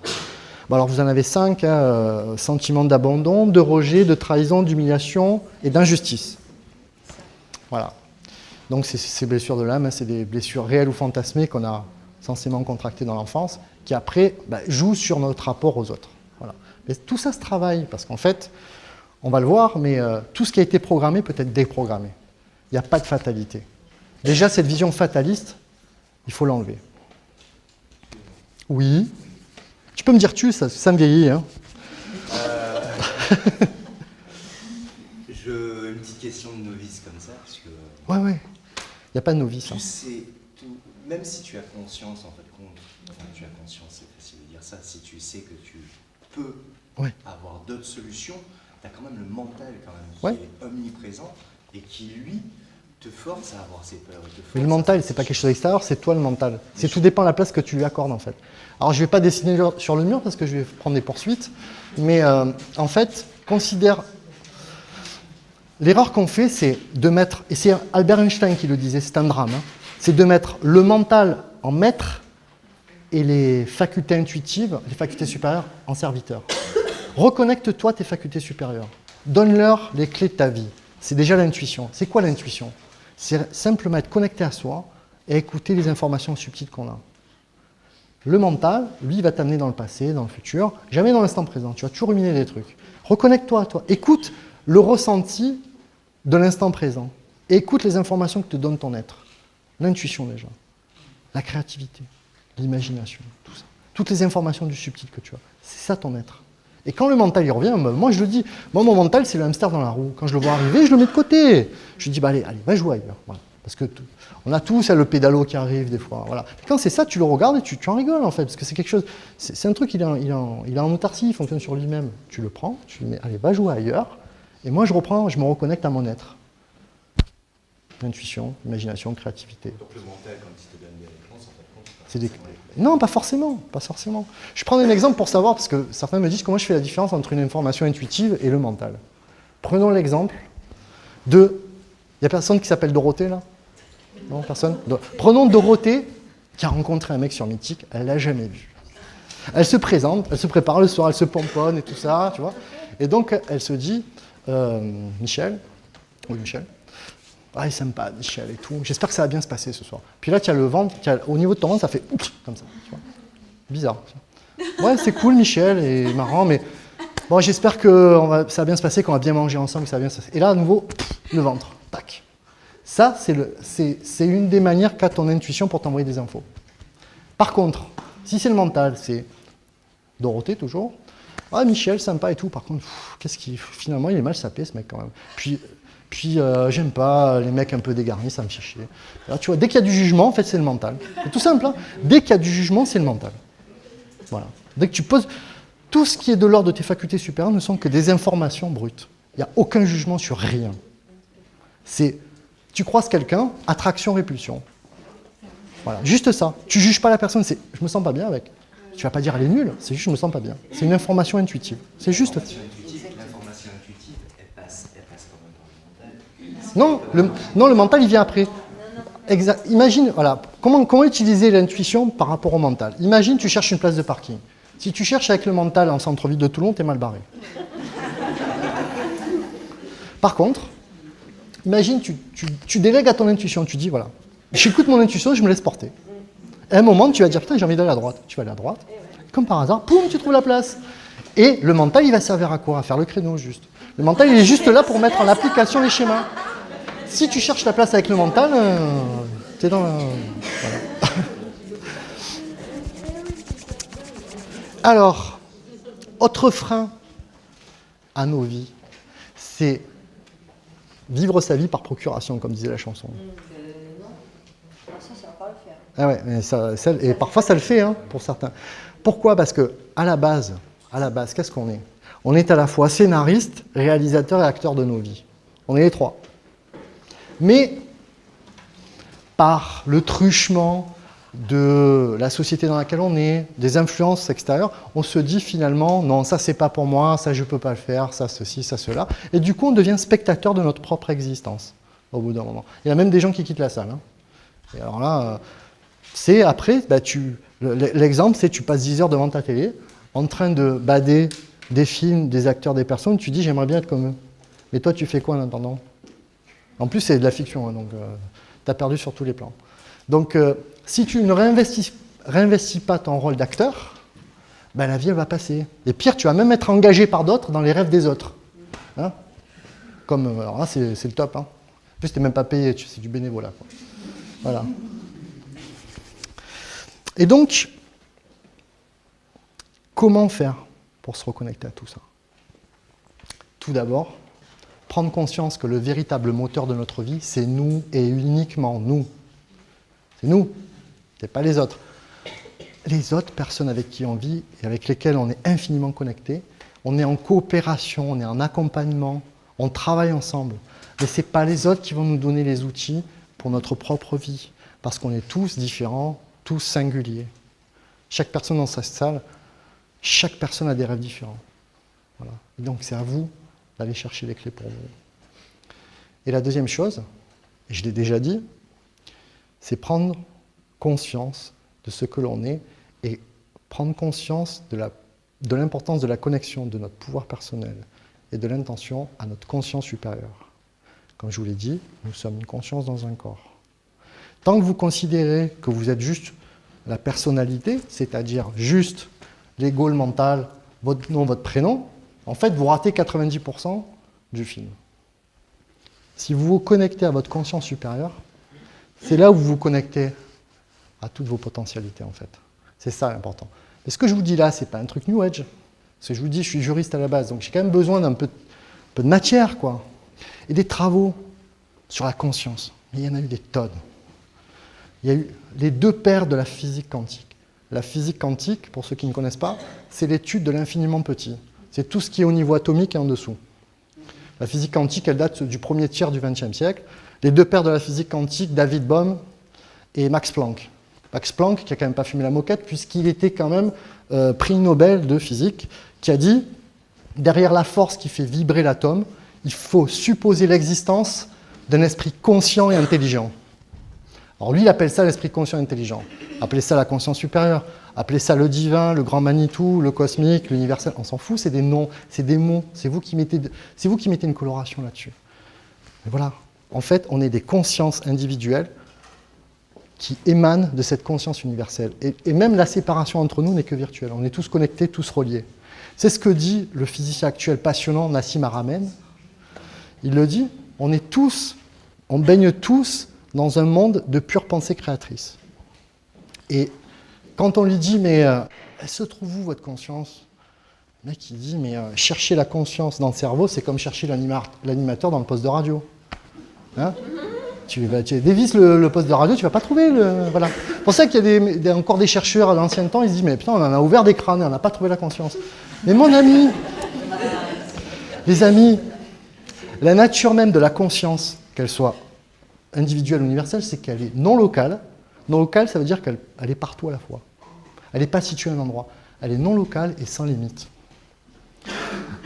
Bon, alors vous en avez 5, hein, sentiment d'abandon, de rejet, de trahison, d'humiliation et d'injustice. Voilà. Donc ces blessures de l'âme, hein, c'est des blessures réelles ou fantasmées qu'on a censément contractées dans l'enfance, qui après jouent sur notre rapport aux autres. Voilà. Mais tout ça se travaille, parce qu'en fait, on va le voir, mais tout ce qui a été programmé peut être déprogrammé. Il n'y a pas de fatalité. Déjà, cette vision fataliste, il faut l'enlever. Oui. Tu peux me dire tu, ça me vieillit. Hein. Une petite question de novice comme ça, parce que... Ouais. Il n'y a pas de novice. Tu sais, même si tu as conscience, en fait, tu as conscience, c'est facile de dire ça, si tu sais que tu peux avoir d'autres solutions, tu as quand même le mental quand même, qui est omniprésent et qui, lui, te force à avoir ces peurs. Mais le mental, c'est pas quelque chose d'extérieur, c'est toi le mental. Tout dépend de la place que tu lui accordes en fait. Alors je ne vais pas dessiner sur le mur parce que je vais prendre des poursuites, mais en fait, considère... L'erreur qu'on fait, c'est de mettre, et c'est Albert Einstein qui le disait, c'est un drame, hein, c'est de mettre le mental en maître et les facultés intuitives, les facultés supérieures, en serviteur. Reconnecte-toi tes facultés supérieures. Donne-leur les clés de ta vie. C'est déjà l'intuition. C'est quoi l'intuition? C'est simplement être connecté à soi et écouter les informations subtiles qu'on a. Le mental, lui, va t'amener dans le passé, dans le futur, jamais dans l'instant présent. Tu vas toujours ruminer des trucs. Reconnecte-toi à toi. Écoute le ressenti de l'instant présent. Et écoute les informations que te donne ton être. L'intuition déjà. La créativité, l'imagination, tout ça. Toutes les informations du subtil que tu as. C'est ça ton être. Et quand le mental y revient, moi je le dis, moi mon mental c'est le hamster dans la roue. Quand je le vois arriver, je le mets de côté. Je lui dis, allez, va jouer ailleurs. Voilà. Parce que on a tous le pédalo qui arrive des fois. Voilà. Quand c'est ça, tu le regardes et tu en rigoles en fait, parce que c'est quelque chose. C'est un truc, il est en autarcie, il fonctionne sur lui-même. Tu le prends, tu le mets, allez, va jouer ailleurs. Et moi, je me reconnecte à mon être. Intuition, imagination, créativité. Donc le mental, quand il te donne des réponses, en fait, c'est des... Non, pas forcément. Je prends un exemple pour savoir, parce que certains me disent comment je fais la différence entre une information intuitive et le mental. Prenons l'exemple de... Il n'y a personne qui s'appelle Dorothée, là? Non, personne? Prenons Dorothée, qui a rencontré un mec sur Mythique, elle ne l'a jamais vu. Elle se présente, elle se prépare le soir, elle se pomponne et tout ça, tu vois. Et donc, elle se dit, Michel, ah, il est sympa, Michel et tout, j'espère que ça va bien se passer ce soir. Puis là, tu as le ventre, au niveau de ton ventre, ça fait comme ça, tu vois. Bizarre. Ouais, c'est cool, Michel, et marrant, mais bon, j'espère que ça va bien se passer, qu'on va bien manger ensemble, que ça va bien se passer. Et là, à nouveau, le ventre, tac. Ça, c'est une des manières qu'a ton intuition pour t'envoyer des infos. Par contre, si c'est le mental, c'est Dorothée toujours. Ah, Michel, sympa et tout. Par contre, finalement, il est mal sapé, ce mec, quand même. Puis j'aime pas les mecs un peu dégarnis, ça me fait chier. Alors, tu vois, dès qu'il y a du jugement, en fait, c'est le mental. C'est tout simple, hein. Dès qu'il y a du jugement, c'est le mental. Voilà. Dès que tu poses... Tout ce qui est de l'ordre de tes facultés supérieures ne sont que des informations brutes. Il n'y a aucun jugement sur rien. Tu croises quelqu'un, attraction, répulsion. Voilà, juste ça. Tu ne juges pas la personne, c'est « je me sens pas bien avec ». Tu vas pas dire « elle est nulle », c'est juste « je me sens pas bien ». C'est une information intuitive. C'est juste... L'information intuitive, elle passe quand même par le mental. Non, le mental, il vient après. Imagine, voilà, comment utiliser l'intuition par rapport au mental. Imagine, tu cherches une place de parking. Si tu cherches avec le mental en centre-ville de Toulon, tu es mal barré. Par contre, imagine, tu délègues à ton intuition, tu dis, voilà, j'écoute mon intuition, je me laisse porter. À un moment, tu vas dire, putain, j'ai envie d'aller à droite. Tu vas aller à droite. Comme par hasard, poum, tu trouves la place. Et le mental, il va servir à quoi? À faire le créneau, juste. Le mental, il est juste là pour mettre en application les schémas. Si tu cherches la place avec le mental, t'es dans la... Voilà. Alors, autre frein à nos vies, c'est vivre sa vie par procuration, comme disait la chanson. Ça va pas le faire. Ah ouais, mais et parfois ça le fait, hein, pour certains. Pourquoi? Parce que à la base, qu'est-ce qu'on est? On est à la fois scénariste, réalisateur et acteur de nos vies. On est les trois. Mais par le truchement de la société dans laquelle on est, des influences extérieures, on se dit finalement, non, ça c'est pas pour moi, ça je peux pas le faire, ça ceci, ça cela. Et du coup, on devient spectateur de notre propre existence, au bout d'un moment. Il y a même des gens qui quittent la salle. Hein. Et alors là, c'est après, l'exemple, c'est tu passes 10 heures devant ta télé, en train de bader des films, des acteurs, des personnes, tu dis, j'aimerais bien être comme eux. Mais toi, tu fais quoi en attendant? En plus, c'est de la fiction, hein, donc tu as perdu sur tous les plans. Donc, si tu ne réinvestis pas ton rôle d'acteur, ben, la vie elle va passer. Et pire, tu vas même être engagé par d'autres dans les rêves des autres. Hein? Comme, alors là, c'est le top. Hein. En plus, tu n'es même pas payé, c'est du bénévolat. Quoi. Voilà. Et donc, comment faire pour se reconnecter à tout ça? Tout d'abord, prendre conscience que le véritable moteur de notre vie, c'est nous et uniquement nous. C'est nous, c'est pas les autres. Les autres personnes avec qui on vit et avec lesquelles on est infiniment connecté, on est en coopération, on est en accompagnement, on travaille ensemble. Mais ce n'est pas les autres qui vont nous donner les outils pour notre propre vie, parce qu'on est tous différents, tous singuliers. Chaque personne dans sa salle, chaque personne a des rêves différents. Voilà. Et donc c'est à vous d'aller chercher les clés pour vous. Et la deuxième chose, et je l'ai déjà dit, c'est prendre conscience de ce que l'on est et prendre conscience de l'importance de la connexion de notre pouvoir personnel et de l'intention à notre conscience supérieure. Comme je vous l'ai dit, nous sommes une conscience dans un corps. Tant que vous considérez que vous êtes juste la personnalité, c'est-à-dire juste l'ego, le mental, votre nom, votre prénom, en fait, vous ratez 90% du film. Si vous vous connectez à votre conscience supérieure, c'est là où vous vous connectez à toutes vos potentialités, en fait. C'est ça l'important. Et ce que je vous dis là, ce n'est pas un truc New Age. Parce que je vous dis, je suis juriste à la base, donc j'ai quand même besoin d'un peu de matière, quoi. Et des travaux sur la conscience. mais il y en a eu des tonnes. Il y a eu les deux pères de la physique quantique. La physique quantique, pour ceux qui ne connaissent pas, c'est l'étude de l'infiniment petit. C'est tout ce qui est au niveau atomique et en dessous. La physique quantique, elle date du premier tiers du XXe siècle. Les deux pères de la physique quantique, David Bohm et Max Planck. Max Planck, qui n'a quand même pas fumé la moquette, puisqu'il était quand même prix Nobel de physique, qui a dit, derrière la force qui fait vibrer l'atome, il faut supposer l'existence d'un esprit conscient et intelligent. Alors lui, il appelle ça l'esprit conscient et intelligent. Appelez ça la conscience supérieure, appelez ça le divin, le grand Manitou, le cosmique, l'universel, on s'en fout, c'est des noms, c'est des mots, c'est vous qui mettez une coloration là-dessus. Mais voilà, en fait, on est des consciences individuelles qui émanent de cette conscience universelle. Et même la séparation entre nous n'est que virtuelle, on est tous connectés, tous reliés. C'est ce que dit le physicien actuel passionnant Nassim Haramein. Il le dit, on baigne tous dans un monde de pure pensée créatrice. Et quand on lui dit, mais elle se trouve où votre conscience ? Le mec, il dit, mais chercher la conscience dans le cerveau, c'est comme chercher l'animateur dans le poste de radio. Hein ? Tu dévisses le poste de radio, tu ne vas pas trouver le... Voilà. C'est pour ça qu'il y a encore des chercheurs à l'ancien temps, ils se disent, mais putain, on en a ouvert des crânes et on n'a pas trouvé la conscience. Mais mon ami, les amis, la nature même de la conscience, qu'elle soit individuelle ou universelle, c'est qu'elle est non locale. Non locale, ça veut dire qu'elle est partout à la fois. Elle n'est pas située à un endroit. Elle est non locale et sans limite.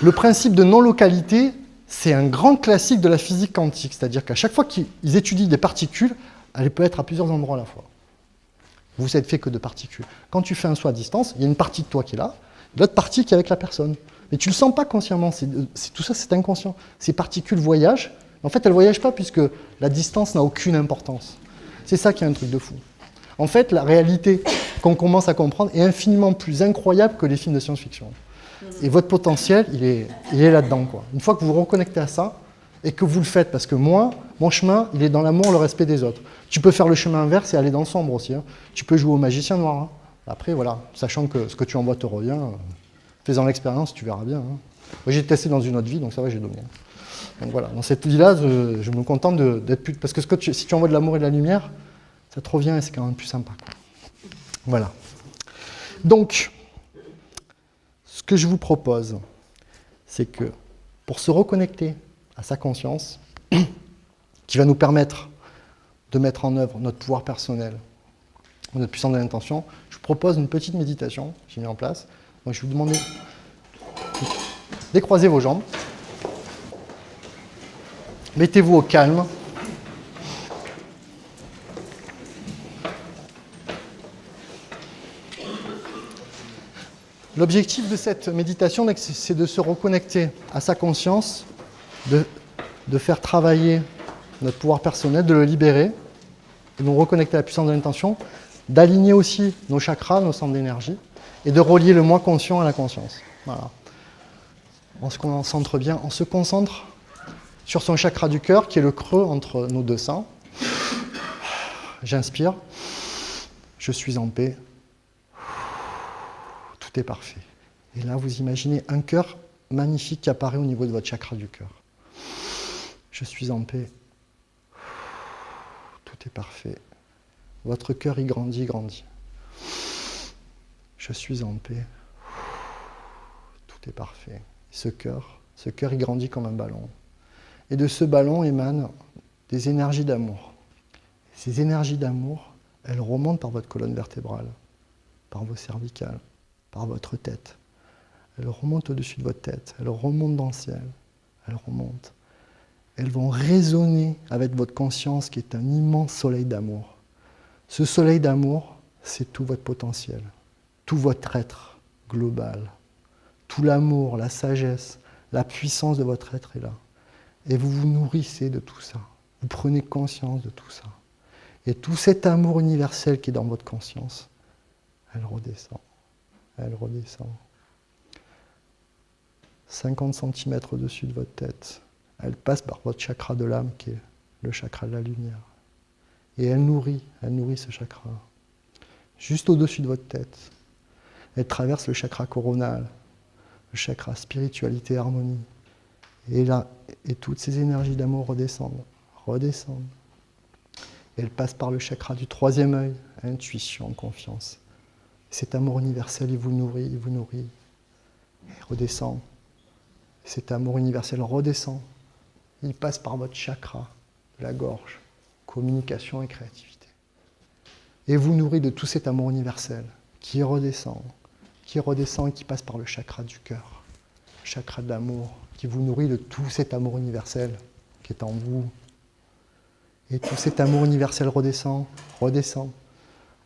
Le principe de non-localité, c'est un grand classique de la physique quantique. C'est-à-dire qu'à chaque fois qu'ils étudient des particules, elle peut être à plusieurs endroits à la fois. Vous êtes fait que de particules. Quand tu fais un saut à distance, il y a une partie de toi qui est là, l'autre partie qui est avec la personne. Mais tu ne le sens pas consciemment. Tout ça, c'est inconscient. Ces particules voyagent. En fait, elles ne voyagent pas puisque la distance n'a aucune importance. C'est ça qui est un truc de fou. En fait, la réalité qu'on commence à comprendre est infiniment plus incroyable que les films de science-fiction. Et votre potentiel, il est là-dedans, quoi. Une fois que vous vous reconnectez à ça, et que vous le faites, parce que moi, mon chemin, il est dans l'amour, le respect des autres. Tu peux faire le chemin inverse et aller dans le sombre aussi. Hein. Tu peux jouer au magicien noir. Hein. Après, voilà, sachant que ce que tu envoies te revient, fais-en l'expérience, tu verras bien. Hein. Moi, j'ai testé dans une autre vie, donc ça va, j'ai donné. Donc voilà, dans cette vie-là, je me contente d'être plus... Parce que si tu envoies de l'amour et de la lumière, ça te revient et c'est quand même plus sympa. Quoi. Voilà. Donc, ce que je vous propose, c'est que pour se reconnecter à sa conscience, qui va nous permettre de mettre en œuvre notre pouvoir personnel, notre puissance de l'intention, je vous propose une petite méditation que j'ai mis en place. Donc, je vais vous demander de décroiser vos jambes. Mettez-vous au calme. L'objectif de cette méditation, c'est de se reconnecter à sa conscience, de faire travailler notre pouvoir personnel, de le libérer, de nous reconnecter à la puissance de l'intention, d'aligner aussi nos chakras, nos centres d'énergie, et de relier le moi conscient à la conscience. Voilà. On se concentre bien, on se concentre sur son chakra du cœur, qui est le creux entre nos deux seins. J'inspire, je suis en paix, tout est parfait. Et là, vous imaginez un cœur magnifique qui apparaît au niveau de votre chakra du cœur. Je suis en paix, tout est parfait. Votre cœur, il grandit, grandit. Je suis en paix, tout est parfait. Ce cœur, il grandit comme un ballon. Et de ce ballon émanent des énergies d'amour. Ces énergies d'amour, elles remontent par votre colonne vertébrale, par vos cervicales, par votre tête. Elles remontent au-dessus de votre tête, elles remontent dans le ciel, elles remontent. Elles vont résonner avec votre conscience qui est un immense soleil d'amour. Ce soleil d'amour, c'est tout votre potentiel, tout votre être global. Tout l'amour, la sagesse, la puissance de votre être est là. Et vous vous nourrissez de tout ça. Vous prenez conscience de tout ça. Et tout cet amour universel qui est dans votre conscience, elle redescend. Elle redescend. 50 cm au-dessus de votre tête. Elle passe par votre chakra de l'âme qui est le chakra de la lumière. Et elle nourrit ce chakra. Juste au-dessus de votre tête. Elle traverse le chakra coronal, le chakra spiritualité et harmonie. Et là, et toutes ces énergies d'amour redescendent, redescendent, Elle passe par le chakra du troisième œil, intuition, confiance. Cet amour universel, il vous nourrit, il vous nourrit. Il redescend. Cet amour universel redescend. Il passe par votre chakra de la gorge, communication et créativité. Et vous nourrit de tout cet amour universel qui redescend et qui passe par le chakra du cœur, le chakra de l'amour, qui vous nourrit de tout cet amour universel qui est en vous. Et tout cet amour universel redescend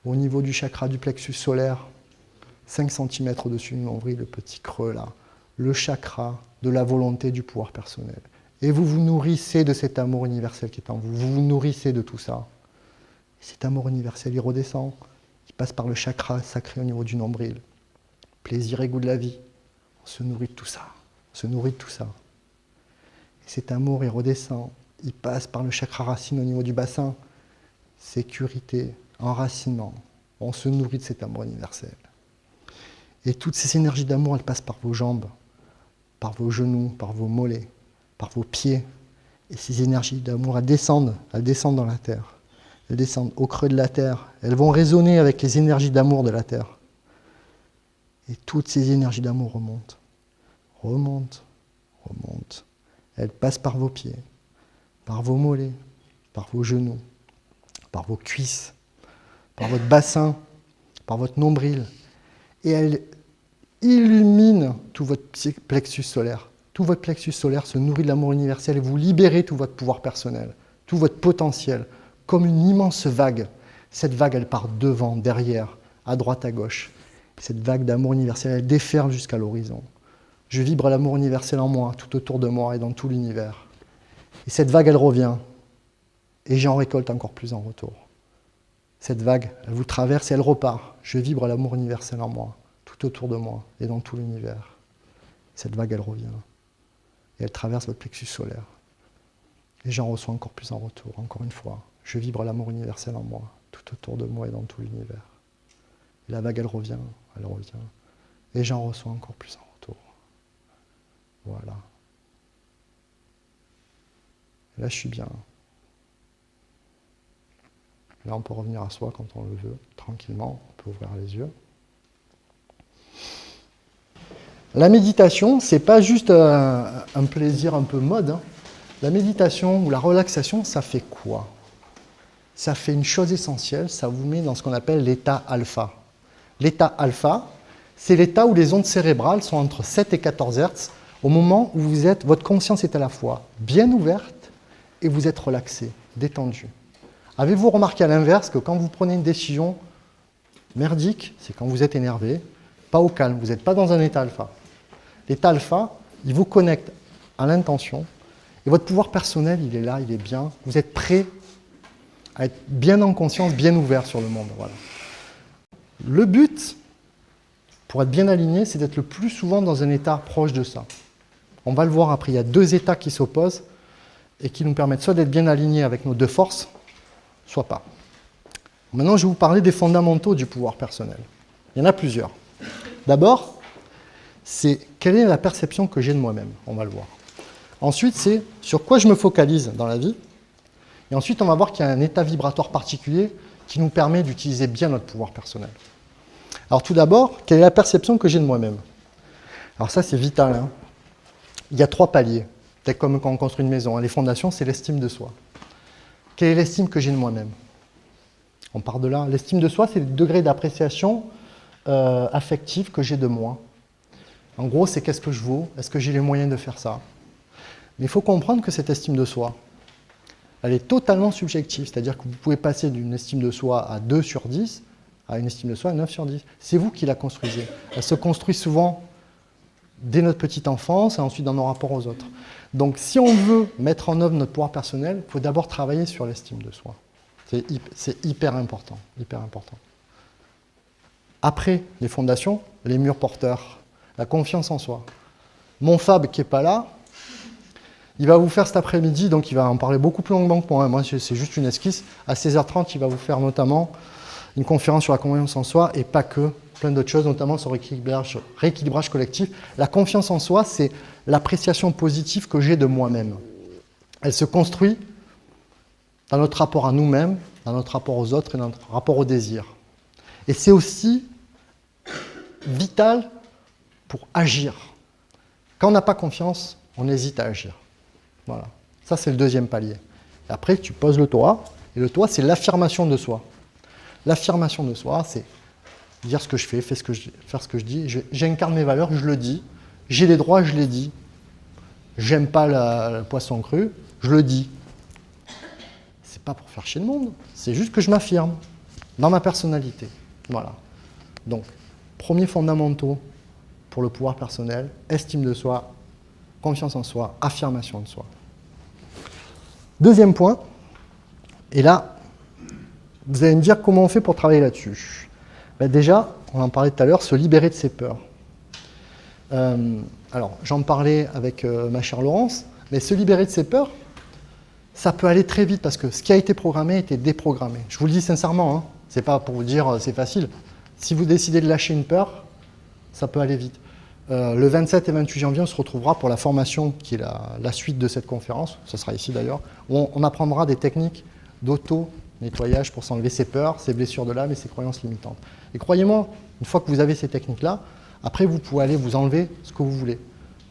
au niveau du chakra du plexus solaire, 5 cm au-dessus du nombril, le petit creux là, le chakra de la volonté du pouvoir personnel. Et vous vous nourrissez de cet amour universel qui est en vous. Vous vous nourrissez de tout ça. Et cet amour universel, il redescend, il passe par le chakra sacré au niveau du nombril. Plaisir et goût de la vie. On se nourrit de tout ça. On se nourrit de tout ça. Et cet amour, il redescend. Il passe par le chakra racine au niveau du bassin. Sécurité, enracinement. On se nourrit de cet amour universel. Et toutes ces énergies d'amour, elles passent par vos jambes, par vos genoux, par vos mollets, par vos pieds. Et ces énergies d'amour, elles descendent dans la terre. Elles descendent au creux de la terre. Elles vont résonner avec les énergies d'amour de la terre. Et toutes ces énergies d'amour remontent. Elles passent par vos pieds, par vos mollets, par vos genoux, par vos cuisses, par votre bassin, par votre nombril. Et elles illuminent tout votre plexus solaire. Tout votre plexus solaire se nourrit de l'amour universel et vous libérez tout votre pouvoir personnel, tout votre potentiel, comme une immense vague. Cette vague, elle part devant, derrière, à droite, à gauche. Cette vague d'amour universel, elle déferle jusqu'à l'horizon. Je vibre l'amour universel en moi, tout autour de moi et dans tout l'univers. Et cette vague, elle revient. Et j'en récolte encore plus en retour. Cette vague, elle vous traverse et elle repart. Je vibre l'amour universel en moi, tout autour de moi et dans tout l'univers. Cette vague, elle revient. Et elle traverse votre plexus solaire. Et j'en reçois encore plus en retour, encore une fois. Je vibre l'amour universel en moi, tout autour de moi et dans tout l'univers. Et la vague, elle revient. Et j'en reçois encore plus en retour. Voilà. Et là, je suis bien. Là, on peut revenir à soi quand on le veut, tranquillement, on peut ouvrir les yeux. La méditation, c'est pas juste un plaisir un peu mode. Hein. La méditation ou la relaxation, ça fait quoi? Ça fait une chose essentielle, ça vous met dans ce qu'on appelle l'état alpha. L'état alpha, c'est l'état où les ondes cérébrales sont entre 7 et 14 Hz, au moment où votre conscience est à la fois bien ouverte et vous êtes relaxé, détendu. Avez-vous remarqué à l'inverse que quand vous prenez une décision merdique, c'est quand vous êtes énervé, pas au calme, vous n'êtes pas dans un état alpha. L'état alpha, il vous connecte à l'intention et votre pouvoir personnel, il est là, il est bien. Vous êtes prêt à être bien en conscience, bien ouvert sur le monde. Voilà. Le but, pour être bien aligné, c'est d'être le plus souvent dans un état proche de ça. On va le voir après, il y a deux états qui s'opposent et qui nous permettent soit d'être bien alignés avec nos deux forces, soit pas. Maintenant, je vais vous parler des fondamentaux du pouvoir personnel. Il y en a plusieurs. D'abord, c'est quelle est la perception que j'ai de moi-même, on va le voir. Ensuite, c'est sur quoi je me focalise dans la vie. Et ensuite, on va voir qu'il y a un état vibratoire particulier qui nous permet d'utiliser bien notre pouvoir personnel. Alors tout d'abord, quelle est la perception que j'ai de moi-même? Alors ça, c'est vital. Hein. Il y a 3 paliers. C'est comme quand on construit une maison. Les fondations, c'est l'estime de soi. Quelle est l'estime que j'ai de moi-même? On part de là. L'estime de soi, c'est le degré d'appréciation affective que j'ai de moi. En gros, c'est qu'est-ce que je vaux? Est-ce que j'ai les moyens de faire ça? Mais il faut comprendre que cette estime de soi, elle est totalement subjective. C'est-à-dire que vous pouvez passer d'une estime de soi à 2 sur 10 à une estime de soi à 9 sur 10. C'est vous qui la construisez. Elle se construit souvent dès notre petite enfance et ensuite dans nos rapports aux autres. Donc, si on veut mettre en œuvre notre pouvoir personnel, il faut d'abord travailler sur l'estime de soi. C'est hyper important, hyper important. Après les fondations, les murs porteurs, la confiance en soi. Mon Fab qui n'est pas là, il va vous faire cet après-midi, donc il va en parler beaucoup plus longuement que moi. Moi, c'est juste une esquisse. À 16h30, il va vous faire notamment une conférence sur la confiance en soi et pas que, plein d'autres choses, notamment sur le rééquilibrage collectif. La confiance en soi, c'est l'appréciation positive que j'ai de moi-même. Elle se construit dans notre rapport à nous-mêmes, dans notre rapport aux autres et dans notre rapport au désir. Et c'est aussi vital pour agir. Quand on n'a pas confiance, on hésite à agir. Voilà. Ça, c'est le deuxième palier. Et après, tu poses le toit. Et le toit, c'est l'affirmation de soi. L'affirmation de soi, c'est dire ce que je fais, faire ce que je dis. J'incarne mes valeurs, je le dis. J'ai les droits, je les dis. J'aime pas le poisson cru, je le dis. C'est pas pour faire chier le monde, c'est juste que je m'affirme dans ma personnalité. Voilà. Donc, premier fondamentaux pour le pouvoir personnel, estime de soi, confiance en soi, affirmation de soi. Deuxième point, et là, vous allez me dire comment on fait pour travailler là-dessus. Ben déjà, on en parlait tout à l'heure, se libérer de ses peurs. Alors, j'en parlais avec ma chère Laurence, mais se libérer de ses peurs, ça peut aller très vite parce que ce qui a été programmé était déprogrammé. Je vous le dis sincèrement, hein, c'est pas pour vous dire c'est facile. Si vous décidez de lâcher une peur, ça peut aller vite. Le 27 et 28 janvier, on se retrouvera pour la formation qui est la suite de cette conférence, ce sera ici d'ailleurs, où on apprendra des techniques d'auto-nettoyage pour s'enlever ses peurs, ses blessures de l'âme et ses croyances limitantes. Et croyez-moi, une fois que vous avez ces techniques-là, après vous pouvez aller vous enlever ce que vous voulez,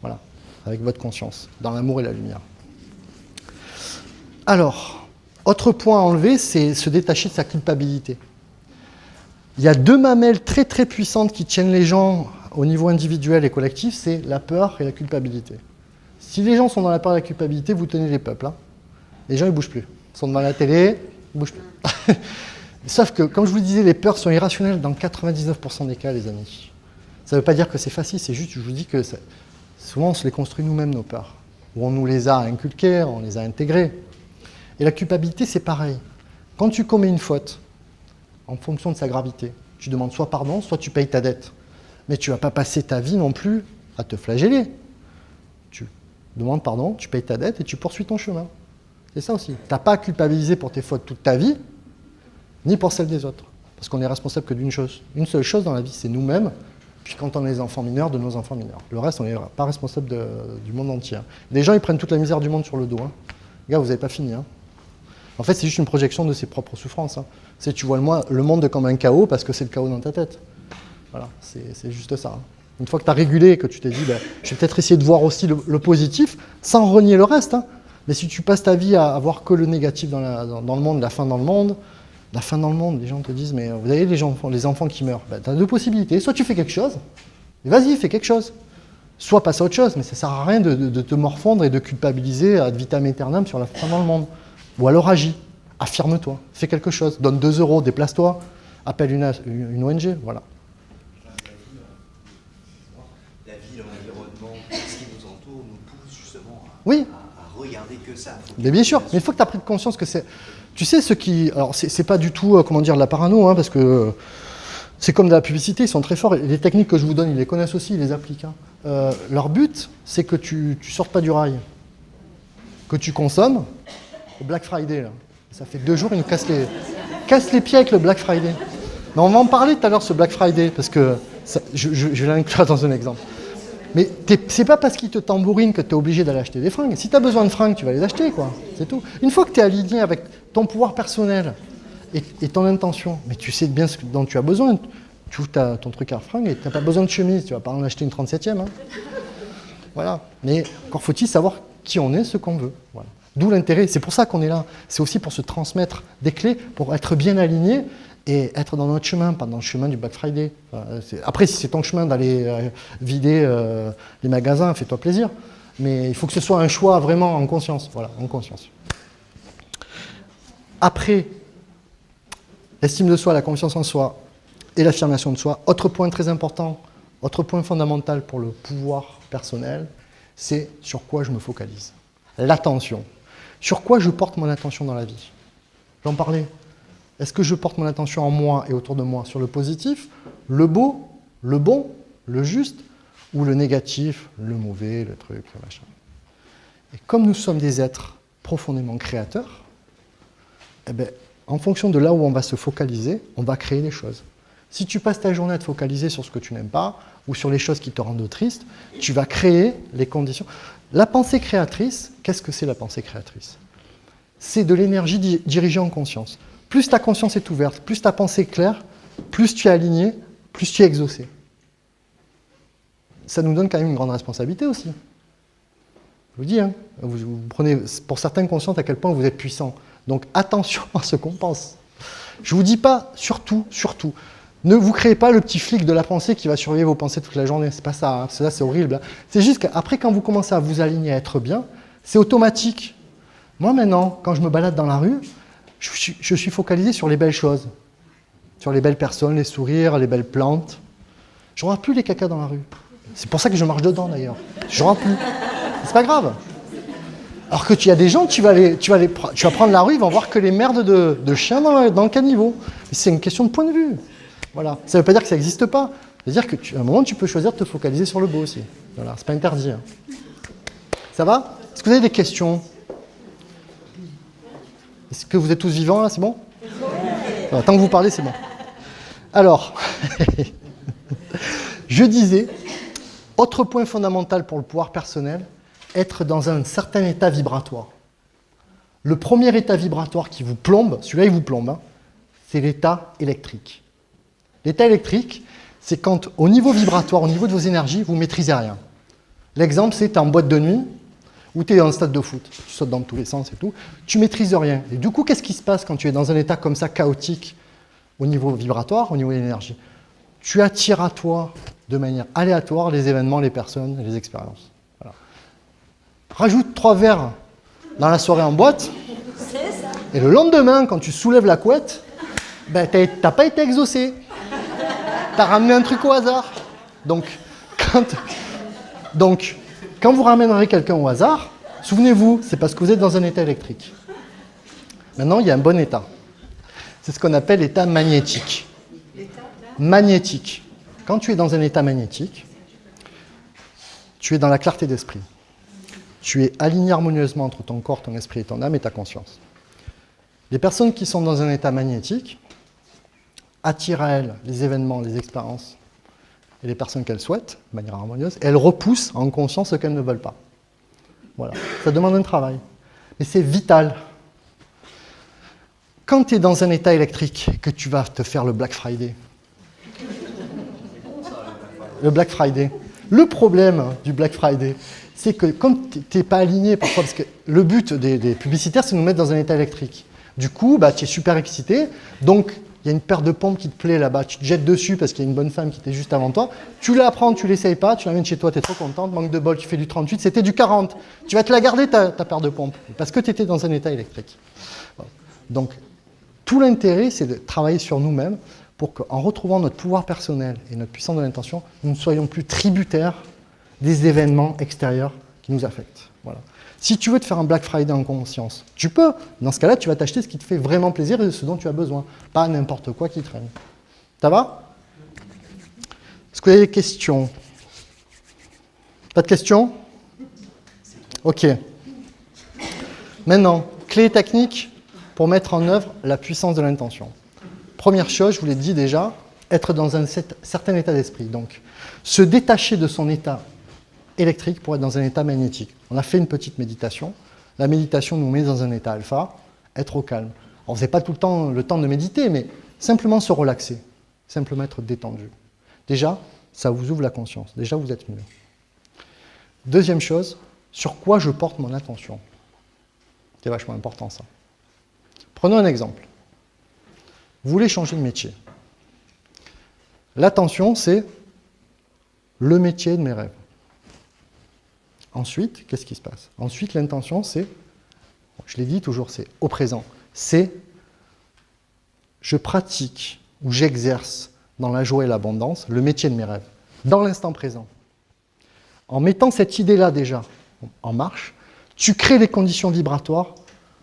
voilà, avec votre conscience, dans l'amour et la lumière. Alors, autre point à enlever, c'est se détacher de sa culpabilité. Il y a deux mamelles très très puissantes qui tiennent les gens au niveau individuel et collectif, c'est la peur et la culpabilité. Si les gens sont dans la peur et la culpabilité, vous tenez les peuples. Hein. Les gens, ils ne bougent plus. Ils sont devant la télé, ils ne bougent plus. Sauf que, comme je vous le disais, les peurs sont irrationnelles dans 99% des cas, les amis. Ça ne veut pas dire que c'est facile, c'est juste, je vous dis que souvent, on se les construit nous-mêmes, nos peurs. Ou on nous les a inculquées, on les a intégrées. Et la culpabilité, c'est pareil. Quand tu commets une faute, en fonction de sa gravité, tu demandes soit pardon, soit tu payes ta dette. Mais tu ne vas pas passer ta vie non plus à te flageller. Tu demandes pardon, tu payes ta dette et tu poursuis ton chemin. C'est ça aussi. Tu n'as pas à culpabiliser pour tes fautes toute ta vie, ni pour celles des autres. Parce qu'on est responsable que d'une chose. Une seule chose dans la vie, c'est nous-mêmes, puis quand on est des enfants mineurs, de nos enfants mineurs. Le reste, on n'est pas responsable du monde entier. Les gens, ils prennent toute la misère du monde sur le dos. Hein. Les gars, vous n'avez pas fini. Hein. En fait, c'est juste une projection de ses propres souffrances. Hein. Tu vois le monde comme un chaos parce que c'est le chaos dans ta tête. Voilà, c'est juste ça. Hein. Une fois que tu as régulé et que tu t'es dit, je vais peut-être essayer de voir aussi le positif, sans renier le reste. Hein. Mais si tu passes ta vie à voir que le négatif dans le monde, la fin dans le monde, les gens te disent, mais vous avez les enfants qui meurent. Tu as deux possibilités. Soit tu fais quelque chose, et vas-y, fais quelque chose. Soit passe à autre chose, mais ça ne sert à rien de te morfondre et de culpabiliser ad vitam aeternam sur la fin dans le monde. Ou alors agis, affirme-toi, fais quelque chose, donne 2 €, déplace-toi, appelle une ONG, voilà. La vie, l'environnement, ce qui nous entoure, nous pousse justement à regarder que ça. Mais bien sûr, mais une fois que tu as pris conscience que c'est... Tu sais, ceux qui... Alors, c'est pas du tout, de la parano, hein, parce que c'est comme de la publicité, ils sont très forts. Et les techniques que je vous donne, ils les connaissent aussi, ils les appliquent. Hein. Leur but, c'est que tu sortes pas du rail, que tu consommes. Au Black Friday, là. Ça fait 2 jours, ils nous cassent les pieds avec le Black Friday. Mais on va en parler tout à l'heure, ce Black Friday, parce que je vais l'inclure dans un exemple. Mais c'est pas parce qu'ils te tambourinent que tu es obligé d'aller acheter des fringues. Si tu as besoin de fringues, tu vas les acheter, quoi. C'est tout. Une fois que tu es aligné avec ton pouvoir personnel et ton intention, mais tu sais bien ce dont tu as besoin, tu ouvres ton truc à fringues et tu n'as pas besoin de chemise, tu vas pas en acheter une 37e. Hein. Voilà. Mais encore faut-il savoir qui on est, ce qu'on veut. Voilà. D'où l'intérêt, c'est pour ça qu'on est là. C'est aussi pour se transmettre des clés, pour être bien aligné et être dans notre chemin, pas dans le chemin du Black Friday. Après, si c'est ton chemin d'aller vider les magasins, fais-toi plaisir. Mais il faut que ce soit un choix vraiment en conscience. Voilà, en conscience. Après, l'estime de soi, la confiance en soi et l'affirmation de soi. Autre point très important, autre point fondamental pour le pouvoir personnel, c'est sur quoi je me focalise. L'attention. Sur quoi je porte mon attention dans la vie? J'en parlais. Est-ce que je porte mon attention en moi et autour de moi sur le positif, le beau, le bon, le juste, ou le négatif, le mauvais, le truc, le machin? Et comme nous sommes des êtres profondément créateurs, eh bien, en fonction de là où on va se focaliser, on va créer des choses. Si tu passes ta journée à te focaliser sur ce que tu n'aimes pas, ou sur les choses qui te rendent triste, tu vas créer les conditions. La pensée créatrice, qu'est-ce que c'est la pensée créatrice? C'est de l'énergie dirigée en conscience. Plus ta conscience est ouverte, plus ta pensée est claire, plus tu es aligné, plus tu es exaucé. Ça nous donne quand même une grande responsabilité aussi. Je vous dis, hein, vous prenez pour certains conscients à quel point vous êtes puissant. Donc attention à ce qu'on pense. Je ne vous dis pas, surtout, ne vous créez pas le petit flic de la pensée qui va surveiller vos pensées toute la journée. C'est pas ça, hein, ça c'est horrible. Hein. C'est juste qu'après, quand vous commencez à vous aligner, à être bien, c'est automatique. Moi maintenant, quand je me balade dans la rue, je suis focalisé sur les belles choses. Sur les belles personnes, les sourires, les belles plantes. Je ne vois plus les cacas dans la rue. C'est pour ça que je marche dedans d'ailleurs. Je ne vois plus. C'est pas grave. Alors que tu y a des gens, tu vas prendre la rue, ils vont voir que les merdes de chiens dans le caniveau. C'est une question de point de vue. Voilà. Ça ne veut pas dire que ça n'existe pas. C'est-à-dire qu'à un moment, tu peux choisir de te focaliser sur le beau aussi. Voilà. C'est pas interdit. Hein. Ça va? Est-ce que vous avez des questions? Est-ce que vous êtes tous vivants là? C'est bon? Alors, tant que vous parlez, c'est bon. Alors, je disais, autre point fondamental pour le pouvoir personnel, être dans un certain état vibratoire. Le premier état vibratoire qui vous plombe, celui-là il vous plombe, hein, c'est l'état électrique. L'état électrique, c'est quand au niveau vibratoire, au niveau de vos énergies, vous ne maîtrisez rien. L'exemple, c'est tu es en boîte de nuit, ou tu es dans un stade de foot, tu sautes dans tous les sens et tout, tu ne maîtrises rien. Et du coup, qu'est-ce qui se passe quand tu es dans un état comme ça, chaotique, au niveau vibratoire, au niveau de l'énergie? Tu attires à toi, de manière aléatoire, les événements, les personnes, les expériences. Voilà. Rajoute 3 verres dans la soirée en boîte, et le lendemain, quand tu soulèves la couette, ben, tu n'as pas été exaucé. Tu as ramené un truc au hasard. Donc, quand vous ramènerez quelqu'un au hasard, souvenez-vous, c'est parce que vous êtes dans un état électrique. Maintenant, il y a un bon état. C'est ce qu'on appelle l'état magnétique. Magnétique. Quand tu es dans un état magnétique, tu es dans la clarté d'esprit. Tu es aligné harmonieusement entre ton corps, ton esprit et ton âme et ta conscience. Les personnes qui sont dans un état magnétique attirent à elles les événements, les expériences et les personnes qu'elles souhaitent, de manière harmonieuse, et elles repoussent en conscience ce qu'elles ne veulent pas. Voilà. Ça demande un travail. Mais c'est vital. Quand tu es dans un état électrique, que tu vas te faire le Black Friday. Le Black Friday. Le problème du Black Friday, c'est que comme tu n'es pas aligné parfois, parce que le but des publicitaires, c'est de nous mettre dans un état électrique. Du coup, bah, tu es super excité, donc il y a une paire de pompes qui te plaît là-bas, tu te jettes dessus parce qu'il y a une bonne femme qui était juste avant toi, tu la prends, tu l'essayes pas, tu l'amènes chez toi, tu es trop contente, manque de bol, tu fais du 38, c'était du 40. Tu vas te la garder ta paire de pompes, parce que tu étais dans un état électrique. Voilà. Donc, tout l'intérêt, c'est de travailler sur nous-mêmes pour qu'en retrouvant notre pouvoir personnel et notre puissance de l'intention, nous ne soyons plus tributaires des événements extérieurs qui nous affectent. Voilà. Si tu veux te faire un Black Friday en conscience, tu peux. Dans ce cas-là, tu vas t'acheter ce qui te fait vraiment plaisir et ce dont tu as besoin. Pas n'importe quoi qui traîne. Ça va? Est-ce que vous avez des questions? Pas de questions? Ok. Maintenant, clé et technique pour mettre en œuvre la puissance de l'intention. Première chose, je vous l'ai dit déjà, être dans un certain état d'esprit. Donc, se détacher de son état électrique pour être dans un état magnétique. On a fait une petite méditation. La méditation nous met dans un état alpha, être au calme. Alors, vous n'avez pas tout le temps de méditer, mais simplement se relaxer, simplement être détendu. Déjà, ça vous ouvre la conscience. Déjà, vous êtes mieux. Deuxième chose, sur quoi je porte mon attention. C'est vachement important, ça. Prenons un exemple. Vous voulez changer de métier. L'attention, c'est le métier de mes rêves. Ensuite, qu'est-ce qui se passe? Ensuite, l'intention, c'est, je l'ai dit toujours, c'est au présent. C'est je pratique ou j'exerce dans la joie et l'abondance le métier de mes rêves, dans l'instant présent. En mettant cette idée-là déjà en marche, tu crées les conditions vibratoires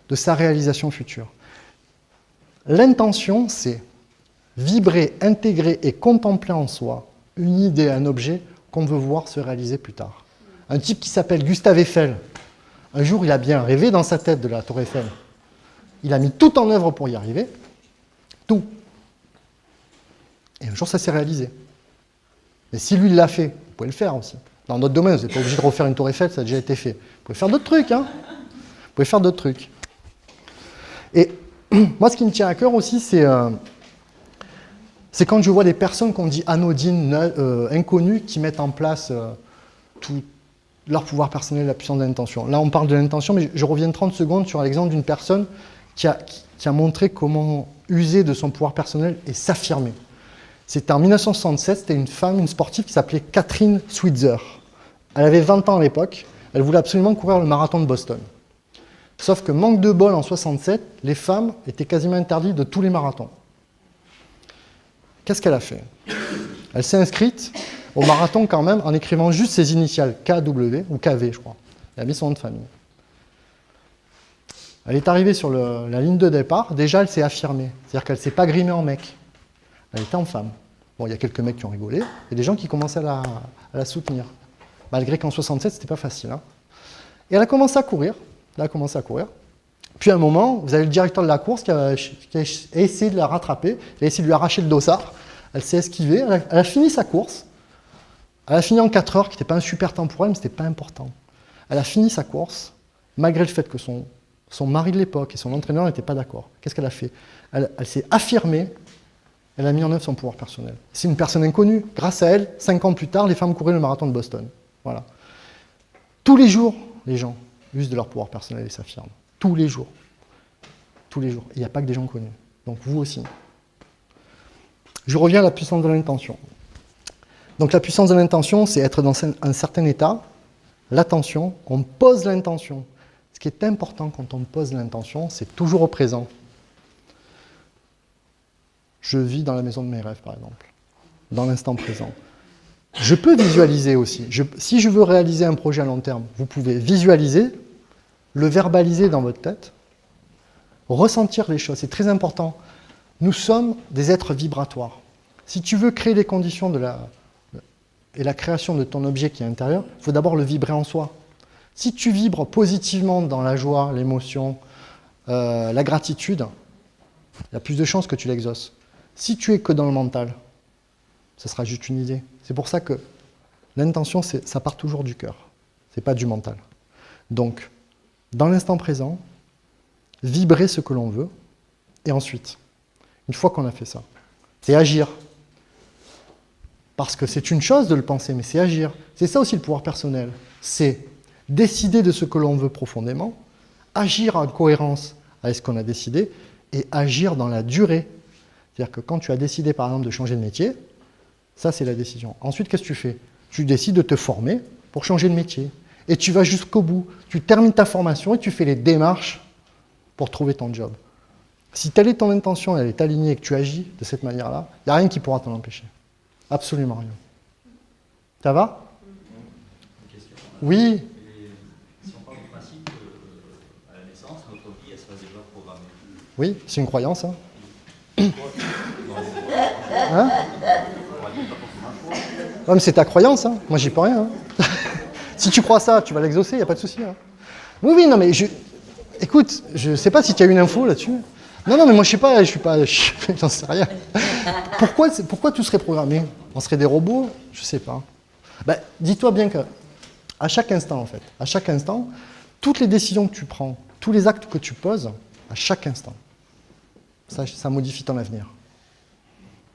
de sa réalisation future. L'intention, c'est vibrer, intégrer et contempler en soi une idée, un objet qu'on veut voir se réaliser plus tard. Un type qui s'appelle Gustave Eiffel, un jour il a bien rêvé dans sa tête de la tour Eiffel. Il a mis tout en œuvre pour y arriver, tout. Et un jour ça s'est réalisé. Mais si lui il l'a fait, vous pouvez le faire aussi. Dans d'autres domaines, vous n'êtes pas obligé de refaire une tour Eiffel, ça a déjà été fait. Vous pouvez faire d'autres trucs, hein. Vous pouvez faire d'autres trucs. Et Moi, ce qui me tient à cœur aussi, c'est quand je vois des personnes qu'on dit anodines, inconnues, qui mettent en place tout leur pouvoir personnel, la puissance de l'intention. Là, on parle de l'intention, mais je reviens 30 secondes sur l'exemple d'une personne qui a montré comment user de son pouvoir personnel et s'affirmer. C'était en 1967, c'était une femme, une sportive qui s'appelait Catherine Switzer. Elle avait 20 ans à l'époque, elle voulait absolument courir le marathon de Boston. Sauf que, manque de bol, en 67, les femmes étaient quasiment interdites de tous les marathons. Qu'est-ce qu'elle a fait? Elle s'est inscrite au marathon quand même en écrivant juste ses initiales, KW ou KV, je crois. Elle a mis son nom de famille. Elle est arrivée sur la ligne de départ, déjà elle s'est affirmée. C'est-à-dire qu'elle ne s'est pas grimée en mec. Elle était en femme. Bon, il y a quelques mecs qui ont rigolé, et des gens qui commençaient à la soutenir. Malgré qu'en 67, c'était pas facile. Hein. Et elle a commencé à courir. Puis à un moment, vous avez le directeur de la course qui a essayé de la rattraper, il a essayé de lui arracher le dossard. Elle s'est esquivée, elle a fini sa course. Elle a fini en 4 heures, qui n'était pas un super temps pour elle, mais ce n'était pas important. Elle a fini sa course, malgré le fait que son mari de l'époque et son entraîneur n'étaient pas d'accord. Qu'est-ce qu'elle a fait? Elle s'est affirmée, elle a mis en œuvre son pouvoir personnel. C'est une personne inconnue. Grâce à elle, 5 ans plus tard, les femmes couraient le marathon de Boston. Voilà. Tous les jours, les gens usent de leur pouvoir personnel et s'affirment. Tous les jours. Tous les jours. Il n'y a pas que des gens connus. Donc vous aussi. Je reviens à la puissance de l'intention. Donc la puissance de l'intention, c'est être dans un certain état. L'attention, on pose l'intention. Ce qui est important quand on pose l'intention, c'est toujours au présent. Je vis dans la maison de mes rêves, par exemple, dans l'instant présent. Je peux visualiser aussi. Si je veux réaliser un projet à long terme, vous pouvez visualiser, le verbaliser dans votre tête, ressentir les choses. C'est très important. Nous sommes des êtres vibratoires. Si tu veux créer les conditions et la création de ton objet qui est intérieur, il faut d'abord le vibrer en soi. Si tu vibres positivement dans la joie, l'émotion, la gratitude, il y a plus de chances que tu l'exauces. Si tu es que dans le mental, ce sera juste une idée. C'est pour ça que l'intention, ça part toujours du cœur. Ce n'est pas du mental. Donc, dans l'instant présent, vibrer ce que l'on veut, et ensuite, une fois qu'on a fait ça, c'est agir. Parce que c'est une chose de le penser, mais c'est agir. C'est ça aussi le pouvoir personnel. C'est décider de ce que l'on veut profondément, agir en cohérence avec ce qu'on a décidé, et agir dans la durée. C'est-à-dire que quand tu as décidé, par exemple, de changer de métier, ça, c'est la décision. Ensuite, qu'est-ce que tu fais? Tu décides de te former pour changer de métier. Et tu vas jusqu'au bout. Tu termines ta formation et tu fais les démarches pour trouver ton job. Si telle est ton intention, elle est alignée et que tu agis de cette manière-là, il n'y a rien qui pourra t'en empêcher. Absolument rien. Ça va? Oui. Si on parle du principe à la naissance, notre vie, elle sera déjà programmée. Oui, c'est une croyance. Hein? Ouais, mais c'est ta croyance, hein. Moi j'y peux rien. Hein. Si tu crois ça, tu vas l'exaucer, il n'y a pas de souci. Hein. Oui, non, mais écoute, je ne sais pas si tu as une info là-dessus. Non, mais moi je sais pas, j'en sais rien. Pourquoi tu serais programmé? On serait des robots? Je sais pas. Ben, dis-toi bien que à chaque instant, en fait, à chaque instant, toutes les décisions que tu prends, tous les actes que tu poses, à chaque instant, ça modifie ton avenir.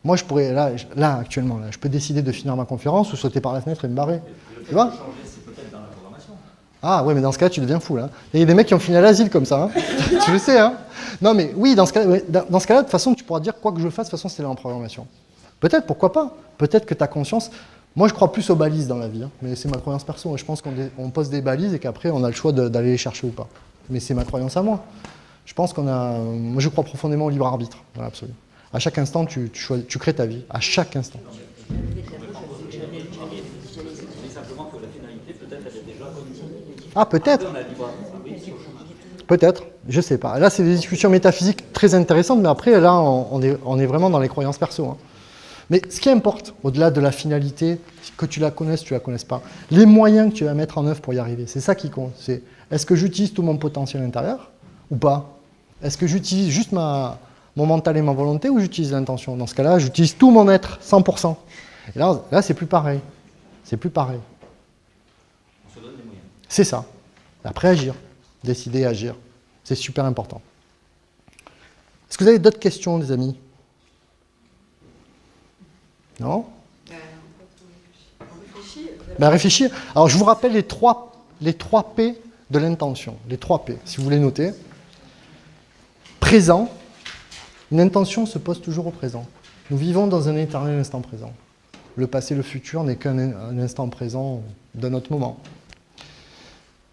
Moi, je pourrais, là actuellement, je peux décider de finir ma conférence ou sauter par la fenêtre et me barrer. Tu vois? C'est peut-être dans la programmation. Ah ouais, mais dans ce cas-là, tu deviens fou, là. Il y a des mecs qui ont fini à l'asile comme ça, hein. Tu le sais, hein. Non, mais oui, dans ce cas-là, de toute façon, tu pourras dire quoi que je fasse, de toute façon, c'est dans la programmation. Peut-être, pourquoi pas? Peut-être que ta conscience... Moi, je crois plus aux balises dans la vie, hein, mais c'est ma croyance perso. Je pense qu'on pose des balises et qu'après, on a le choix d'aller les chercher ou pas. Mais c'est ma croyance à moi. Je pense moi, je crois profondément au libre arbitre, dans l'absolu. À chaque instant, tu crées ta vie. À chaque instant. Mais simplement que la finalité, peut-être, elle est déjà connue. Ah, peut-être. Peut-être, je sais pas. Là, c'est des discussions métaphysiques très intéressantes, mais après, là, on est vraiment dans les croyances perso. Hein. Mais ce qui importe, au-delà de la finalité, que tu la connaisses, tu la connaisses pas, les moyens que tu vas mettre en œuvre pour y arriver, c'est ça qui compte. C'est est-ce que j'utilise tout mon potentiel intérieur ou pas? Est-ce que j'utilise juste mon mental et ma volonté ou j'utilise l'intention? Dans ce cas-là, j'utilise tout mon être, 100%. Et là c'est plus pareil. C'est plus pareil. On se donne des moyens. C'est ça. Après, agir. Décider, agir. C'est super important. Est-ce que vous avez d'autres questions, les amis? Non? Ben, réfléchis. Alors, je vous rappelle les trois P de l'intention. Les 3 P, si vous voulez noter. Présent. Une intention se pose toujours au présent. Nous vivons dans un éternel instant présent. Le passé, le futur n'est qu'un instant présent d'un autre moment.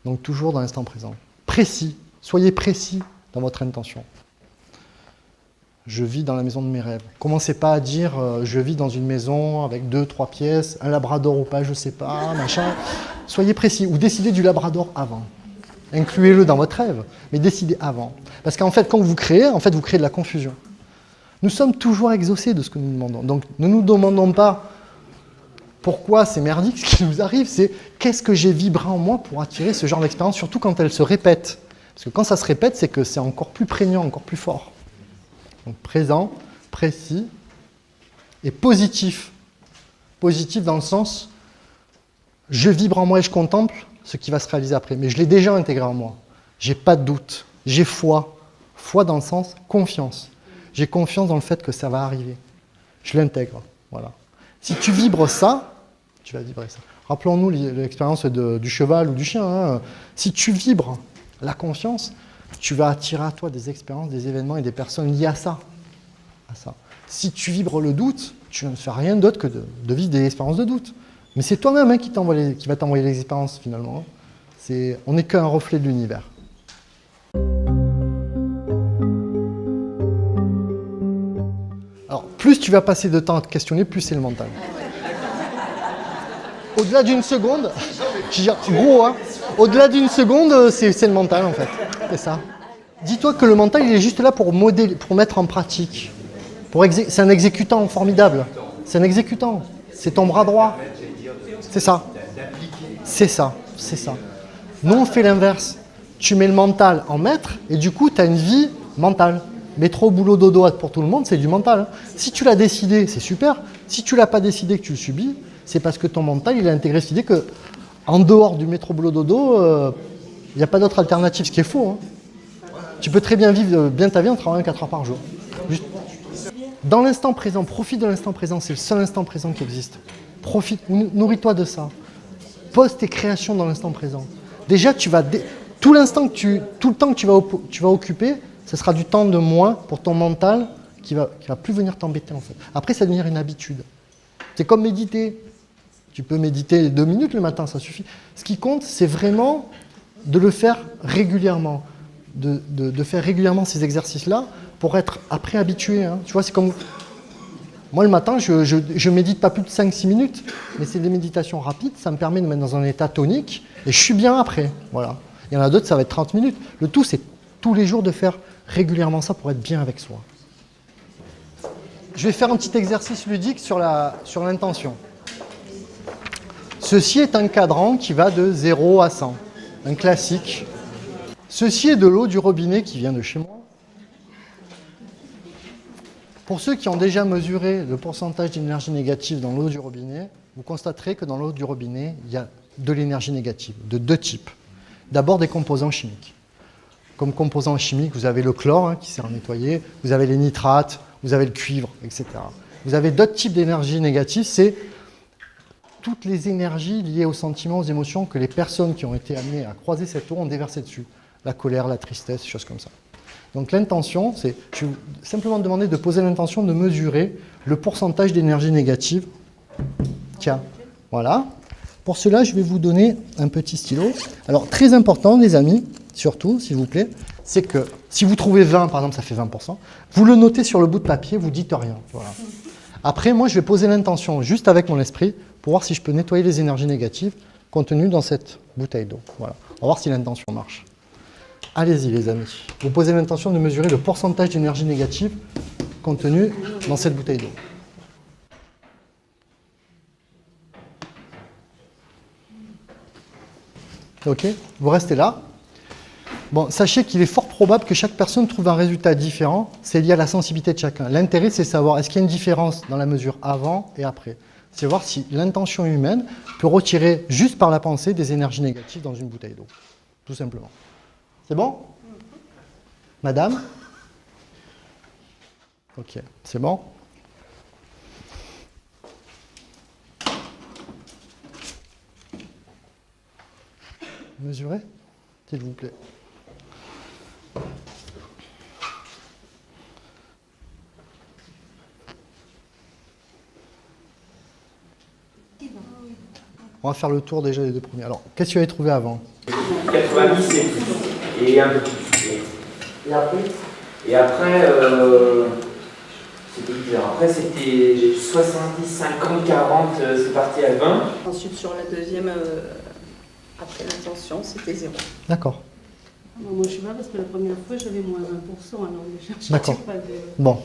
Donc, toujours dans l'instant présent. Précis. Soyez précis dans votre intention. Je vis dans la maison de mes rêves. Commencez pas à dire je vis dans une maison avec 2-3 pièces, un labrador ou pas, je sais pas, machin. Soyez précis ou décidez du labrador avant. Incluez-le dans votre rêve, mais décidez avant. Parce qu'en fait, quand vous créez, vous créez de la confusion. Nous sommes toujours exaucés de ce que nous demandons. Donc ne nous demandons pas pourquoi c'est merdique ce qui nous arrive, c'est qu'est-ce que j'ai vibré en moi pour attirer ce genre d'expérience, surtout quand elle se répète. Parce que quand ça se répète, c'est que c'est encore plus prégnant, encore plus fort. Donc présent, précis et positif. Positif dans le sens, je vibre en moi et je contemple ce qui va se réaliser après. Mais je l'ai déjà intégré en moi. J'ai pas de doute. J'ai foi. Foi dans le sens confiance. J'ai confiance dans le fait que ça va arriver. Je l'intègre. Voilà. Si tu vibres ça, tu vas vibrer ça. Rappelons-nous l'expérience du cheval ou du chien. Hein. Si tu vibres la confiance, tu vas attirer à toi des expériences, des événements et des personnes liées à ça. Si tu vibres le doute, tu ne fais rien d'autre que de vivre des expériences de doute. Mais c'est toi-même qui va t'envoyer les expériences finalement. On n'est qu'un reflet de l'univers. Alors, plus tu vas passer de temps à te questionner, plus c'est le mental. Au-delà d'une seconde, gros, hein, au-delà d'une seconde, c'est le mental en fait. C'est ça. Dis-toi que le mental, il est juste là pour modéliser, pour mettre en pratique. C'est un exécutant formidable. C'est un exécutant. C'est ton bras droit. C'est ça. C'est ça. C'est ça. Nous, on fait l'inverse. Tu mets le mental en maître et du coup, tu as une vie mentale. Métro, boulot, dodo pour tout le monde, c'est du mental. Si tu l'as décidé, c'est super. Si tu ne l'as pas décidé, que tu le subis, c'est parce que ton mental, il a intégré cette idée que en dehors du métro, boulot, dodo, il n'y a pas d'autre alternative, ce qui est faux. Hein. Tu peux très bien vivre bien ta vie en travaillant 4 heures par jour. Juste dans l'instant présent, profite de l'instant présent, c'est le seul instant présent qui existe. Profite, nourris-toi de ça. Pose tes créations dans l'instant présent. Déjà, tout le temps que tu vas occuper, ce sera du temps de moins pour ton mental qui va plus venir t'embêter en fait. Après, ça va devenir une habitude. C'est comme méditer. Tu peux méditer 2 minutes le matin, ça suffit. Ce qui compte, c'est vraiment de le faire régulièrement. De faire régulièrement ces exercices-là pour être après habitué. Hein. Tu vois, c'est comme... Moi, le matin, je médite pas plus de 5-6 minutes, mais c'est des méditations rapides, ça me permet de me mettre dans un état tonique, et je suis bien après. Voilà. Il y en a d'autres, ça va être 30 minutes. Le tout, c'est tous les jours de faire régulièrement ça pour être bien avec soi. Je vais faire un petit exercice ludique sur l'intention. Ceci est un cadran qui va de 0 à 100, un classique. Ceci est de l'eau du robinet qui vient de chez moi. Pour ceux qui ont déjà mesuré le pourcentage d'énergie négative dans l'eau du robinet, vous constaterez que dans l'eau du robinet, il y a de l'énergie négative, de 2 types. D'abord des composants chimiques. Comme composants chimiques, vous avez le chlore qui sert à nettoyer, vous avez les nitrates, vous avez le cuivre, etc. Vous avez d'autres types d'énergie négative, c'est toutes les énergies liées aux sentiments, aux émotions que les personnes qui ont été amenées à croiser cette eau ont déversé dessus. La colère, la tristesse, des choses comme ça. Donc l'intention, je vais simplement demander de poser l'intention de mesurer le pourcentage d'énergie négative qu'il y a. Voilà. Pour cela, je vais vous donner un petit stylo. Alors, très important, les amis, surtout, s'il vous plaît, c'est que si vous trouvez 20, par exemple, ça fait 20%, vous le notez sur le bout de papier, vous dites rien. Voilà. Après, moi, je vais poser l'intention juste avec mon esprit pour voir si je peux nettoyer les énergies négatives contenues dans cette bouteille d'eau. Voilà. On va voir si l'intention marche. Allez-y, les amis. Vous posez l'intention de mesurer le pourcentage d'énergie négative contenue dans cette bouteille d'eau. Ok, vous restez là. Bon, sachez qu'il est fort probable que chaque personne trouve un résultat différent. C'est lié à la sensibilité de chacun. L'intérêt, c'est de savoir est-ce qu'il y a une différence dans la mesure avant et après. C'est voir si l'intention humaine peut retirer juste par la pensée des énergies négatives dans une bouteille d'eau. Tout simplement. C'est bon? Madame? Ok, c'est bon? Mesurez, s'il vous plaît. On va faire le tour déjà des deux premiers. Alors, qu'est-ce que tu avais trouvé avant? 90 et plus. Et un peu plus. Et après, c'était bizarre. Après, c'était 70, 50, 40, c'est parti à 20. Ensuite, sur la deuxième, après l'intention, c'était 0. D'accord. Moi, je sais pas, parce que la première fois, j'avais moins 20%, alors déjà, je D'accord. n'étais pas, Bon,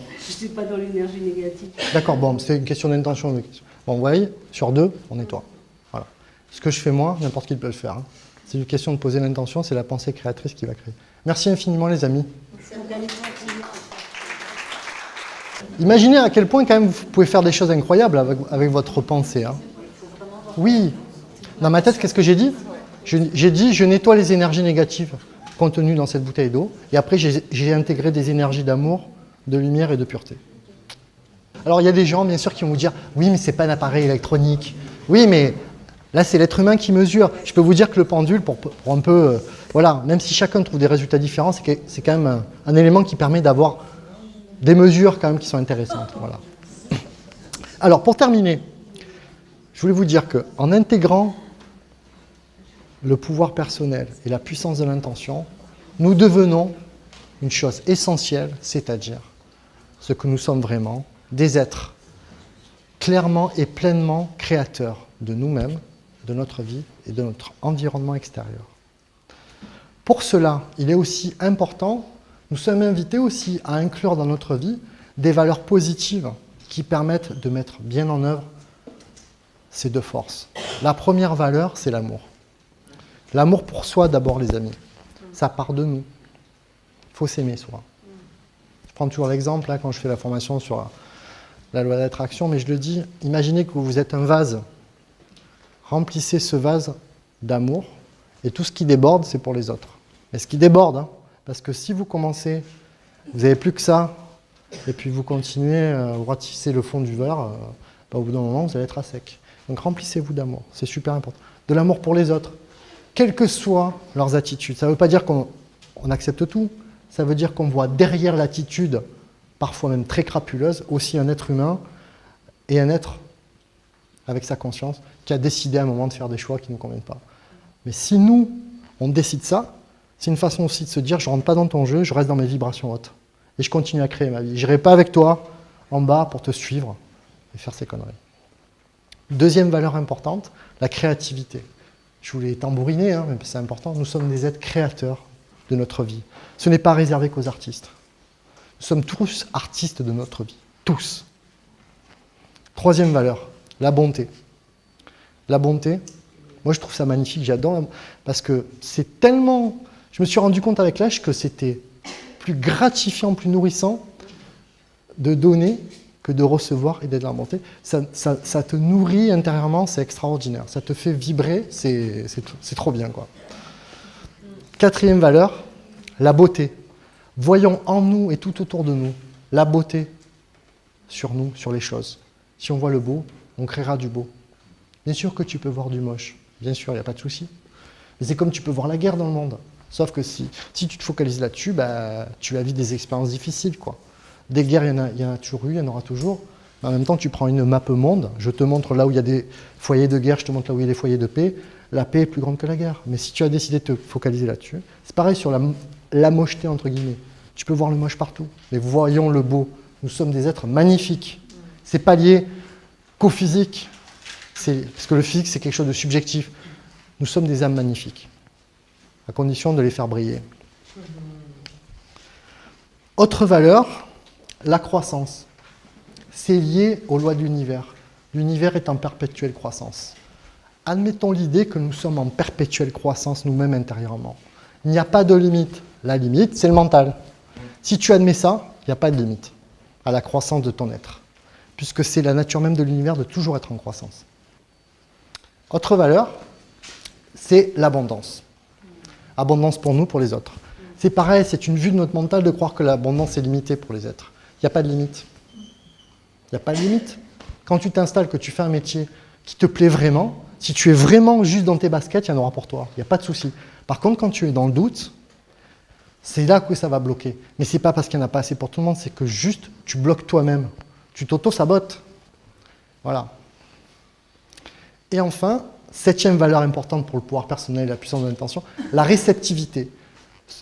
pas dans l'énergie négative. d'accord, bon, c'est une question d'intention. Bon, vous voyez, sur 2, on nettoie. Voilà. Ce que je fais moi, n'importe qui peut le faire. Hein. C'est une question de poser l'intention, c'est la pensée créatrice qui va créer. Merci infiniment, les amis. Imaginez à quel point, quand même, vous pouvez faire des choses incroyables avec votre pensée. Hein. Oui. Dans ma tête, qu'est-ce que j'ai dit? J'ai dit, je nettoie les énergies négatives contenues dans cette bouteille d'eau. Et après, j'ai intégré des énergies d'amour, de lumière et de pureté. Alors, il y a des gens, bien sûr, qui vont vous dire, oui, mais ce n'est pas un appareil électronique. Oui, mais là, c'est l'être humain qui mesure. Je peux vous dire que le pendule, pour un peu... voilà, même si chacun trouve des résultats différents, c'est quand même un élément qui permet d'avoir des mesures quand même qui sont intéressantes. Voilà. Alors, pour terminer, je voulais vous dire qu'en intégrant le pouvoir personnel et la puissance de l'intention, nous devenons une chose essentielle, c'est-à-dire ce que nous sommes vraiment, des êtres clairement et pleinement créateurs de nous-mêmes, de notre vie et de notre environnement extérieur. Pour cela, il est aussi important, nous sommes invités aussi à inclure dans notre vie des valeurs positives qui permettent de mettre bien en œuvre ces deux forces. La première valeur, c'est l'amour. L'amour pour soi d'abord, les amis. Ça part de nous. Il faut s'aimer soi. Je prends toujours l'exemple, là, quand je fais la formation sur la loi d'attraction, mais je le dis, imaginez que vous êtes un vase. Remplissez ce vase d'amour, et tout ce qui déborde, c'est pour les autres. Mais ce qui déborde, hein, parce que si vous commencez, vous n'avez plus que ça, et puis vous continuez, vous ratissez le fond du verre, au bout d'un moment, vous allez être à sec. Donc remplissez-vous d'amour, c'est super important. De l'amour pour les autres, quelles que soient leurs attitudes. Ça ne veut pas dire qu'on accepte tout, ça veut dire qu'on voit derrière l'attitude, parfois même très crapuleuse, aussi un être humain et un être avec sa conscience qui a décidé à un moment de faire des choix qui ne nous conviennent pas. Mais si nous, on décide ça, c'est une façon aussi de se dire je ne rentre pas dans ton jeu, je reste dans mes vibrations hautes. Et je continue à créer ma vie. Je n'irai pas avec toi en bas pour te suivre et faire ces conneries. Deuxième valeur importante, la créativité. Je voulais tambouriner, hein, mais c'est important. Nous sommes des êtres créateurs de notre vie. Ce n'est pas réservé qu'aux artistes. Nous sommes tous artistes de notre vie. Tous. Troisième valeur, la bonté. La bonté, moi je trouve ça magnifique, j'adore, parce que c'est tellement... Je me suis rendu compte avec l'âge que c'était plus gratifiant, plus nourrissant de donner que de recevoir et d'être dans la bonté. Ça te nourrit intérieurement, c'est extraordinaire. Ça te fait vibrer, c'est trop bien, quoi. Quatrième valeur, la beauté. Voyons en nous et tout autour de nous la beauté sur nous, sur les choses. Si on voit le beau, on créera du beau. Bien sûr que tu peux voir du moche, bien sûr, il n'y a pas de souci. Mais c'est comme tu peux voir la guerre dans le monde. Sauf que si tu te focalises là-dessus, bah, tu vas vivre des expériences difficiles, quoi. Des guerres, il y en a toujours eu, il y en aura toujours. Mais en même temps, tu prends une map monde, je te montre là où il y a des foyers de guerre, je te montre là où il y a des foyers de paix. La paix est plus grande que la guerre. Mais si tu as décidé de te focaliser là-dessus, c'est pareil sur la mocheté, entre guillemets. Tu peux voir le moche partout, mais voyons le beau. Nous sommes des êtres magnifiques. C'est pas lié qu'au physique, parce que le physique, c'est quelque chose de subjectif. Nous sommes des âmes magnifiques, à condition de les faire briller. Autre valeur, la croissance. C'est lié aux lois de l'univers. L'univers est en perpétuelle croissance. Admettons l'idée que nous sommes en perpétuelle croissance nous-mêmes intérieurement. Il n'y a pas de limite. La limite, c'est le mental. Si tu admets ça, il n'y a pas de limite à la croissance de ton être, puisque c'est la nature même de l'univers de toujours être en croissance. Autre valeur, c'est l'abondance. Abondance pour nous, pour les autres. C'est pareil, c'est une vue de notre mental de croire que l'abondance est limitée pour les êtres. Il n'y a pas de limite. Il n'y a pas de limite. Quand tu t'installes, que tu fais un métier qui te plaît vraiment, si tu es vraiment juste dans tes baskets, il y en aura pour toi. Il n'y a pas de souci. Par contre, quand tu es dans le doute, c'est là que ça va bloquer. Mais ce n'est pas parce qu'il n'y en a pas assez pour tout le monde, c'est que juste tu bloques toi-même. Tu t'auto-sabotes. Voilà. Et enfin, 7e valeur importante pour le pouvoir personnel et la puissance de l'intention, la réceptivité.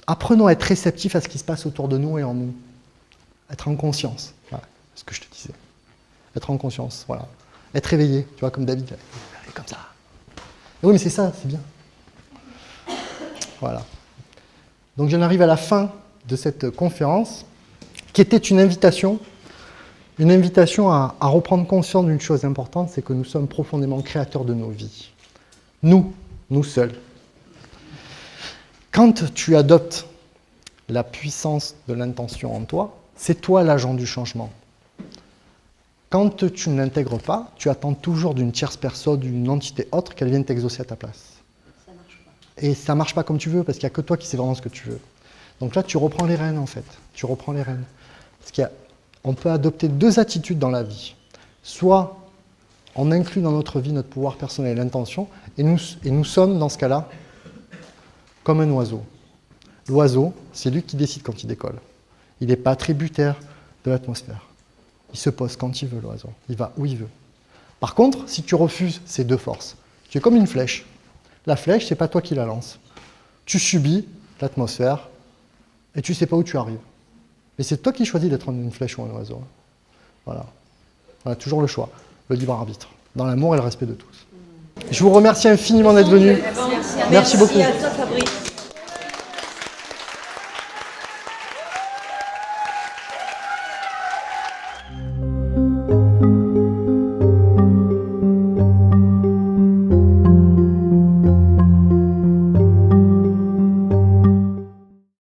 Apprenons à être réceptifs à ce qui se passe autour de nous et en nous. Être en conscience. Voilà, c'est ce que je te disais. Être en conscience, voilà. Être réveillé, tu vois, comme David, comme ça. Et oui, mais c'est ça, c'est bien. Voilà. Donc j'en arrive à la fin de cette conférence, qui était une invitation à reprendre conscience d'une chose importante, c'est que nous sommes profondément créateurs de nos vies. Nous seuls. Quand tu adoptes la puissance de l'intention en toi, c'est toi l'agent du changement. Quand tu ne l'intègres pas, tu attends toujours d'une tierce personne, d'une entité autre, qu'elle vienne t'exaucer à ta place. Ça marche pas. Et ça ne marche pas comme tu veux, parce qu'il n'y a que toi qui sais vraiment ce que tu veux. Donc là, tu reprends les rênes, en fait. Tu reprends les rênes. Parce qu'on peut adopter 2 attitudes dans la vie. Soit on inclut dans notre vie notre pouvoir personnel et l'intention, et nous sommes, dans ce cas-là, comme un oiseau. L'oiseau, c'est lui qui décide quand il décolle. Il n'est pas tributaire de l'atmosphère. Il se pose quand il veut, l'oiseau. Il va où il veut. Par contre, si tu refuses ces 2 forces, tu es comme une flèche. La flèche, ce n'est pas toi qui la lance. Tu subis l'atmosphère et tu ne sais pas où tu arrives. Mais c'est toi qui choisis d'être une flèche ou un oiseau. Voilà. On a toujours le choix, le libre arbitre, dans l'amour et le respect de tous. Je vous remercie infiniment d'être venus. Merci beaucoup.